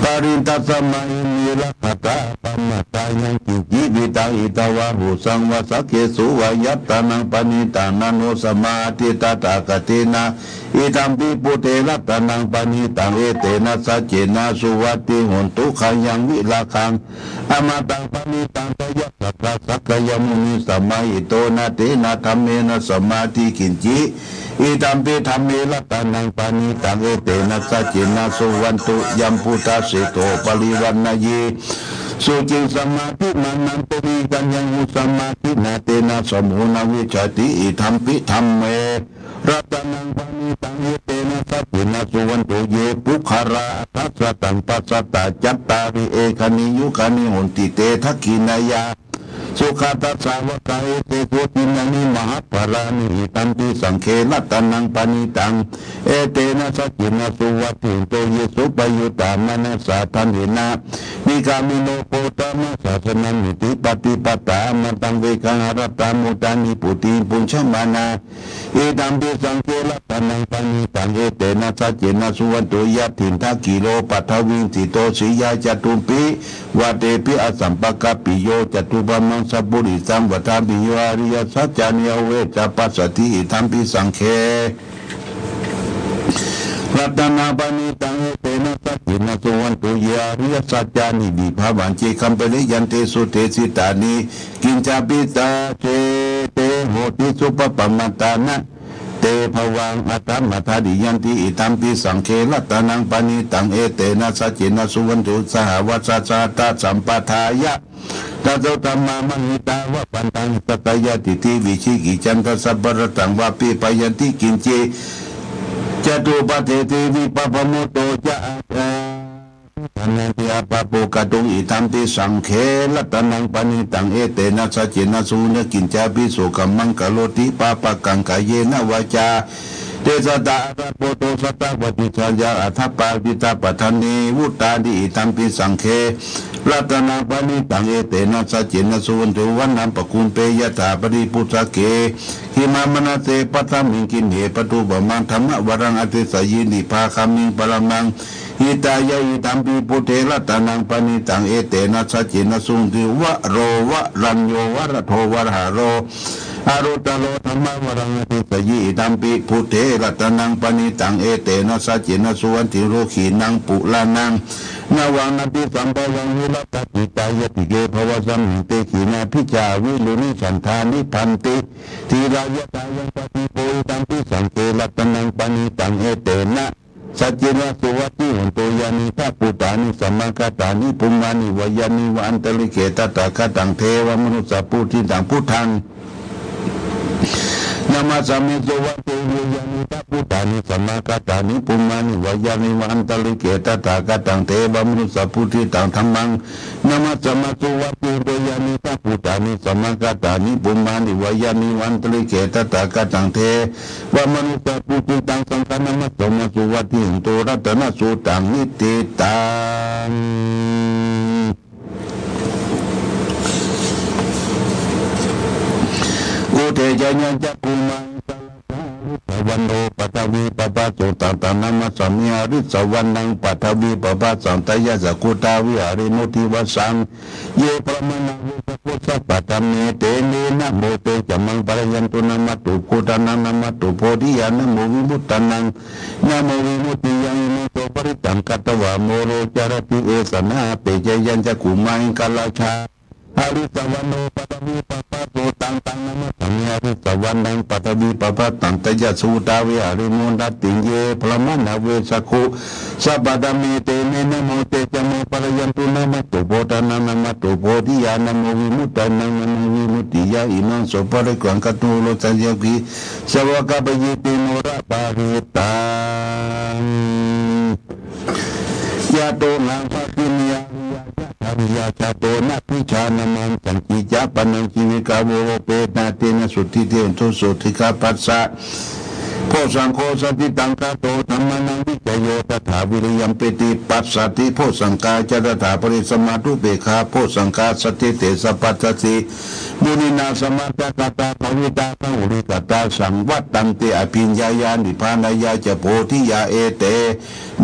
ปรินตัสมัยนิรักขตาปัมมตายังกิจิวิตังอิตวะหุสังวสักเกสุวายัตตานังปณิตานันโนสมาธิตตากเตนะอิตัมปิปุเตรัตนังปณิตังเอเตนะสัจเจนะสุวัติหนตุขังยังวิลาคังอมตังปณิตังตยะสัพพะสักยมุนิสมัยโตนะเตนะธรรมเมนะสมาธิกินจิอิตัมปิธรรมเมรัตนังปณิตังเอเตนะสัจเจนะสุวันตุยัมพุทธาสิโตปริวันนายีสุจิสมาธิมานันตริกันยังอุสมาธินาเตนะสมุนาวิชติอิธรรมปิธรรมเมรัตนังปณิตังเอเตนะสัจเจนะสุวันตุเยปุคาราทัสสะตังปัสสตาจัตตาริเอคณิยุคณิหนติเตทักขินายาสุขาตัสสาวกายเตโกตินานิมหาปรานิหิตัมปิสังเครัตนังปณิตังเอเตนะสัจจินะสุวัติโตเยสุปยุตตามนัสสะทันหินะนิกามิโนโปตามะศาสนันนิติปฏิปตามันตังเวกังหรตามุตานิปุติปุญชมานาเอตัมปิสังเครัตนังปณิตังเอเตนะสัจจินะสุวันตุยัตถินทักกิโลปัทวินติโตสิยาจตุปิวะเตปิอสัมปกปิโยจตุปมังสัพพุริสัมวทาปิโยอริยสัจจานิเวจปัสสติอิทัมปิสังเครัตนาปณิตังเอเตนะสัจจินะสุวันตุเยอริยสัจจานิวิภาวันเจคัมเปริยันเตสุเตสิตานิกินจาปิตาเจเตโหติสุปปมัตตานะเตภวังอัตตมัทธาดิยันติอิตัมปิสังเครัตนังปณิตังเอเตนะสัจจินะสุวันตุสหวัสสะตาสัมปทายะตัจตัมมามหิตาวะปันตังตตยติติวิชิกิจันทสัพพะตังวาปิปยันติกินเจจตุปเทติวิปปโมโตจะตันติอาปะโปกตุอิตัมปิสังเครัตนังปณิตังเอเตนะสัจจินะสุนกินจาปิโสกัมมังกะโลติปาปะกังกะเยนะวาจาเตสตาระโปโตสตาวติชายาอัฏฐปาปิตาปัฏฐานิวุตตาดิอิตัมปิสังเครัตนังปณิตังเอเตนะสัจจินะสุวันตุวันนัมปะคุณเปยตาปริปุตตะเกหิมามนาเตปัทมิงกินเหปตุบมังธรรมวรังอติสยินิภาคามิงปรมังหิตายะหิตัมปิปุเทรัตนังปณิตังเอเตนะสัจจินะสุติวะโรวะรัญโยวะระโทวะหาโรอารุตโลธรรมวรังอติสยิตัมปิปุเทรัตนังปณิตังเอเตนะสัจจินะสุวันติโรขีนังปุลานังนวังนติสัมปวังวิรัตติตายติเกภวสัมหิเตขีนาพิจาวิลุนิสันธานิพันติทีรายตายังปฏิโพตัมปิสังเกรัตนังปณิตังเอเตนะสัจจินะสุวัติหนโตยานิทัพปุตตานิสัมมาคตานิปุมานิวายานิวะอันตริเกตตากตังเทวมนุสสปุถิตังพุทธังนามาสามิโสวัตเวยานิทัพปุตตานิสัมมาคตานิปุมานิวายานิวะอันตริเกตตากตังเทวมนุสสปุถิตังธัมมังนามาสมาโสวัตเวยานิทัพปุตตานิสัมมาคตานิปุมานิวายานิวะอันตริเกตตากตังเทวมนุสสปุถิตังสังฆนามาสมาโสวัติหินโตรัตนะสุตังนิติตังอุเทจยัญจักขุมังสวันโนปัทวีปปะโสตังตานามัสสมิอาริสวันนังปัทวีปปะสัมตยะสกุตาวิหาริมุติวัสังเยปรมนาวิสกุสัพพะตัมเมเตเนนะโมเตจัมมังปะยันตุนามัตตุโคตานังนามัตตุโพธิญาณโมวิมุตตันังนะโมวิมุตติยังโมโตปริตังกัตวะโมโรจารติเอสนะเปเจยัญจักขุมังกัลลาชาอาริสวันโนปัทวีปปะโสตังตังนามัสสมิอาริสวันนังปัทวีปปะตังตยะสุตาวิหาริมุนัตติเยพระมนาเวสกุสัพพะตัมเมเตเนนะโมเตจัมมังปะยันตุนามัตตุโพธานังนามัตตุโพธิญาณโมวิมุตตันังนะโมวิมุตติยะอิมังโสปะริกังกัตตุโลจัญญกิสวะกะปะยิติโมระปาริตังยะโตนังภะคิมยะวิยะทามิ ยาชาโตนะพิชานามันจังกิจาปนังกิวิกาโวเปนาเตนะสุทธิเทวทุสุทธิกาปัสสะโพสังโฆสติตังคาโตธรรมนังวิจโยตถาวิริยมเปติปัสสติโพสังกาจตถาปริสมาทุเบคาโพสังกาสติเตสปัสสิมุนินาสมาตกตาภวิตาภุริกตาสังวัตตันติอภิญญายานิพานายาจะโพธิยาเอเต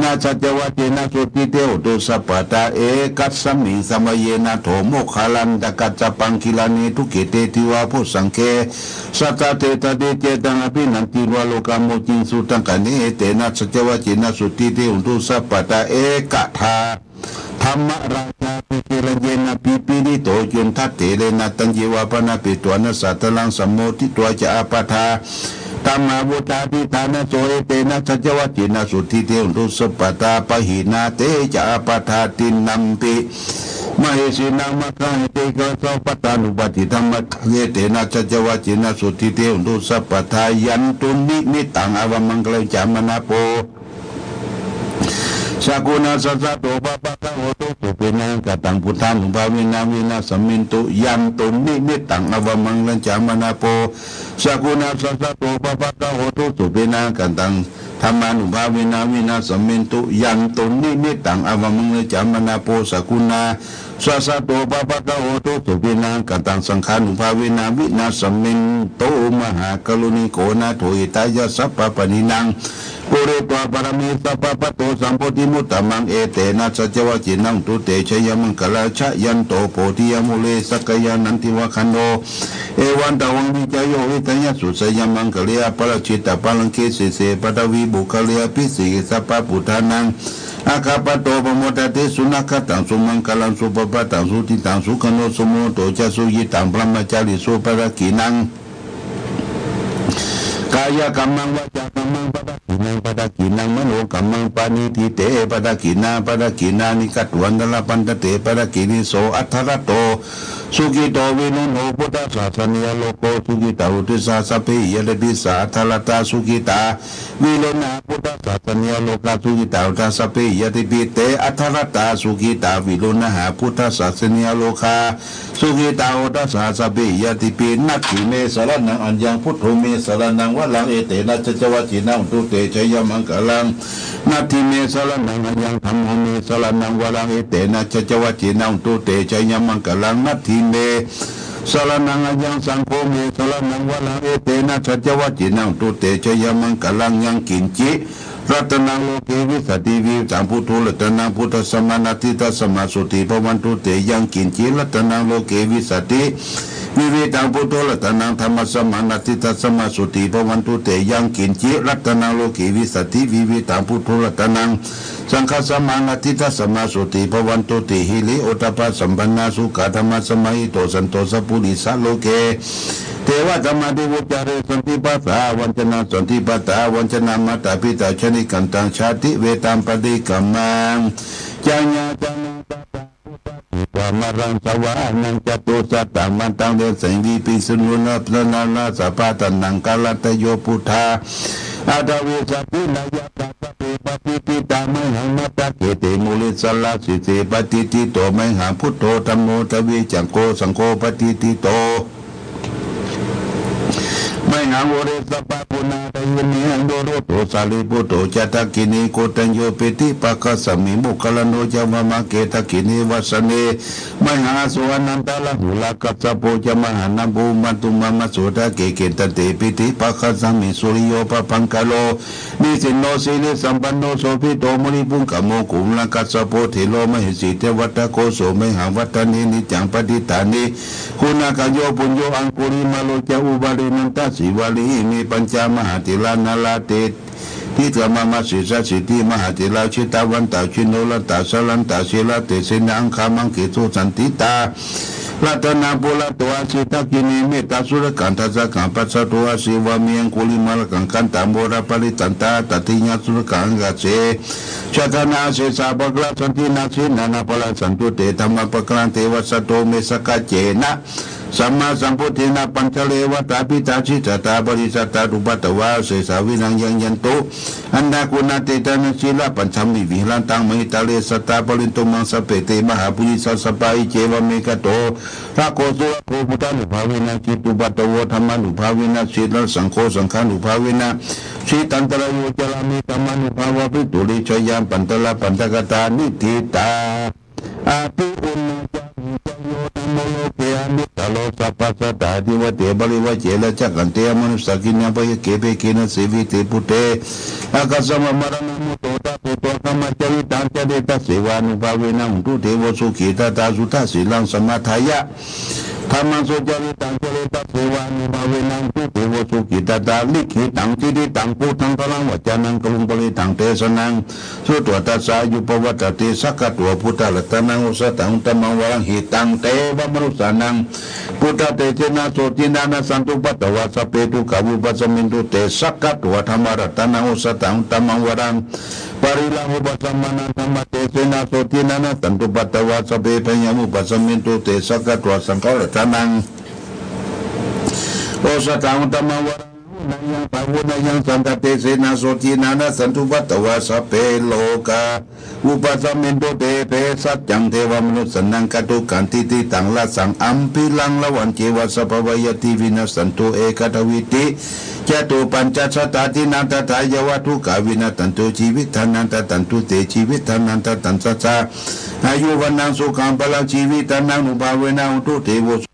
นาสัจวัตเตนะสุติเตโอตุสัพพตาเอกัสสมิสมัยเยนะโถโมคาลันตกัจจปังคิลานิทุกิเตติวาโพสังเคสัตเตตเดเจตังอภินันติวาโลกามโมจิงสุตังกันิเตนะสัจวัตเตนะสุติเตโอตุสัพพตาเอกทาธรรมราชาปิเกลเยนะปิปิริโตจุนทัตเตเลนะตัญญิวาปนาปิตวนะสัตตลังสัมโมทิตัวจะอาปทาธรรมาวุตาทิธานะโสเอเตนะสัจวัตตินะสุทธิเทวทุสปตาปหินาเตจะอาปทาตินัมปิมเหสีนามะคะเตกะสัพพตานุปติธรรมะเยเตนะสัจวัตตินะสุทธิเทวทุสปทายันตุนิมิตังอวมังคลังจามนาโปสกุณาสัสสะโตปะปะกะโหตุสุเปนังกตังพุทธังภาวินาวินาสมินตุยันตุนิมิตังอวมังลังจามนาโปสกุณาสัสสะโตปะปะกะโหตุสุเปนังกตังธรรมานุภาวินาวินาสมินตุยันตุนิมิตังอวมังลังจามนาโปสกุณาสัสสะโตปะปะกะโหตุสุเปนังกตังสังฆานุภาวินาวินาสมินตุมหากรุณิโกนาโถอิตายะสัพพปนินังปุเรตวะปรมิสัพพะปะโตสัมโพธิมุตตมังเอเตนะสัจวะจินังตุเตชยมังคลาชะยันโตโพธิยมุเลสักยานันติวะคันโนเอวันตวังวิจโยวิทยาสุสยมังคลียปรชิตาปังเคสิเสปตวิบุคลียปิสิสัพพะพุทธานังอาคาปโตปโมตติสุนัขตังสุมังคลังสุปปะตังสุติตังสุขโนสุโมโตจะสุยิตังพระมจาริสุปรกินังกายกัมมังวาจากัมมังปะดากินังมโนกัมมังปานิทิเตปะดากินานิกัตวันตละปันตเตปะดากินิโสอัทธรโตสุกิโตวินุโนพุทธศาสนิยโลโกสุกิตาอุติสาสะเพยะเลปิสาอัทธรตาสุกิตาวิโลนาพุทธศาสนิยโลกาสุกิตาอุตสะเพยะติปิเตอัทธรตาสุกิตาวิโลนะหาพุทธศาสนิยโลกาสุกิตาอุตสาสะเพยะติปินัตถิเมสรณังอัญญังพุทโธเมสรณังวะลังเอเตนะจัจวัจินังตุเตชยมังคลังนาทิเมสรณังอัญญังธัมโมเมสรณังวะลังเอเตนะจัจวัจินังตุเตชยมังคลังนาทิเมสรณังอัญญังสังโฆเมสรณังวะลังเอเตนะจัจวัจินังตุเตชยมังคลังยังกินจิรัตนังโลเกวิสัติวิสัมพุทโธรัตนังพุทธสมานาติตัสมาสุติภวันตุเตยังกินจิรัตนังโลเกวิสัติวิเวตังพุทโธรัตนังธรรมสมานาติตัสมาสุติภวันตุเตยังกินจิรัตนังโลเกวิสัติวิเวตังพุทโธรัตนังสังฆสมานาติตัสมาสุติภวันตุเตหิริโอตปะสัมปันนาสุขธรรมสมัยโตสันโตสัพพุริสาโลเกเทวธรรมดิวุจาริสันติปัสสาวัญชนะสันติปัตตาวัญชนะมัตตาปิตาชนิกันตังชาติเวตัมปฏิกัมมังจัญญาจันตาวามารังสวานังจตุสัตตมันตังเดสังวิปิสุนุนัพนานาสัพพะตันนังกาลตโยพุทธาอาดาวิสัพพินายะตัสสะปฏิปิตามหังมัตตะเกเตมุลิสลาสิเสปฏิติโตมหังพุทโธธัมโมทวีจังโกสังโฆปฏิติโตไม่หังโอเรสปะปุนาตยิเนหังโดโรโตสาลิปุโตจัตตกินีโกตัญโยเปติปะคะสมิมุคลโนจามะมะเกตกินีวัสเนไม่หาสุวรรณันตละหุลากัสสะโพจมหานัมภูมัตุมะมะโสตะเกเกตเตปิติปะคะสมิสุริโยปะปังกะโลนิสินโนสีลิสัมปันโนโสภิโตมุนิปุงกะโมกุมละกัสสะโพเทโลมหิสิเทวัตโกโสไม่หาวัตนินิจังปฏิตานิคุณากะโยปุญโยอังคุริมาโลจาอุบาลินันตสิวาลีมีปัญจมหาติลานาลาเตทิฏฐมามาสิสสิทธิมหาติลาชิตาวันตาชิโนลันตาสลันตาศิลาเตสินังคามังกิตุสันติตารัตนาปุระตัวสิตากินีเมตาสุรกันทัสกันปัสสะตัวสิวามียงคุลิมาลกันกันตามโมระปริตันตาตติญาสุรกันกัสเสชะตนาเสสาบกลสันตินาสินานาปะละสันตุเตธรรมปะกรันเทวสัตโตเมสกะเจนะ สัมมาสัมพุทธินาปัญชเลวตาปิตาชิตตาบริสัตตาดุปัตตวาเสสาวินังยังยันตุอันดากุณาเตตานะศีลปัญชมิวิหลันตังมหิตาเลสตาปรินตุมังสเปเตมหาปุริสัสปะอิเจวเมกโตพระโกโสโพพุทธานุภาเวนะจิตุปัตตโวธรรมานุภาเวนะศีลสังโฆสังฆานุภาเวนะชีตันตระโยจลามิธรรมานุภาวะปิตุลิชยามปันตละปันตกตานิทิตาอาภิอุณจังจังโยธรรมโลเกอามิตโลสัพพสัตตาดิวเตบริวเจละจักขันเตมนุสกิญญาปยเกเปกินะเสวิเตปุเตอากัสสมมรณะมุตโตตะปุตโตธรรมจริตังจเดตเสวานุภาเวนะหุตุเทวสุขีตตาสุทัสสิลังสมาทายะธรรมโสจริตังจริตเสวานุภาเวนะหุตุเทวสุขีตตาลิขิตังจิริตังพุทธังพลังวัจนังกลุงปริตังเตสนังสุตวตัสสายุปวัตติสักกตัวพุทธรัตนังอุสตังตมังวรังหิตังเตวมนุสานังพุทธเตเจนะโสตินานะสันตุปัตตวาสเปตุกาวุปัสมินตุเตสักกตัวธรรมรัตนังอุสตังตมังวรังปริลังอุปสัมมานังธรรมเตเจนะโสตินานะสันตุปัตตวาสเปพยามุปัสมินตุเตสักกตัวสังฆรัตนังโอสตังตมังวรังนายังปาวุนายังสันตเตเสนาโสตินานะสันตุปัตตวาสเปโลกาอุปสัมมินโตเตเปสัจจังเทวมนุสนังกตุกันติติตังละสังอัมพิลังละวันเจวสัพพยติวินัสสันตุเอกทวิติจตุปัญจชตาตินันตถายวัตุกาวินัตันตุชีวิตานันตตันตุเตชีวิตานันตตันสัจจาอายุวันนังสุขังพลังชีวิตานังนุภาเวนะอุตุเทวโส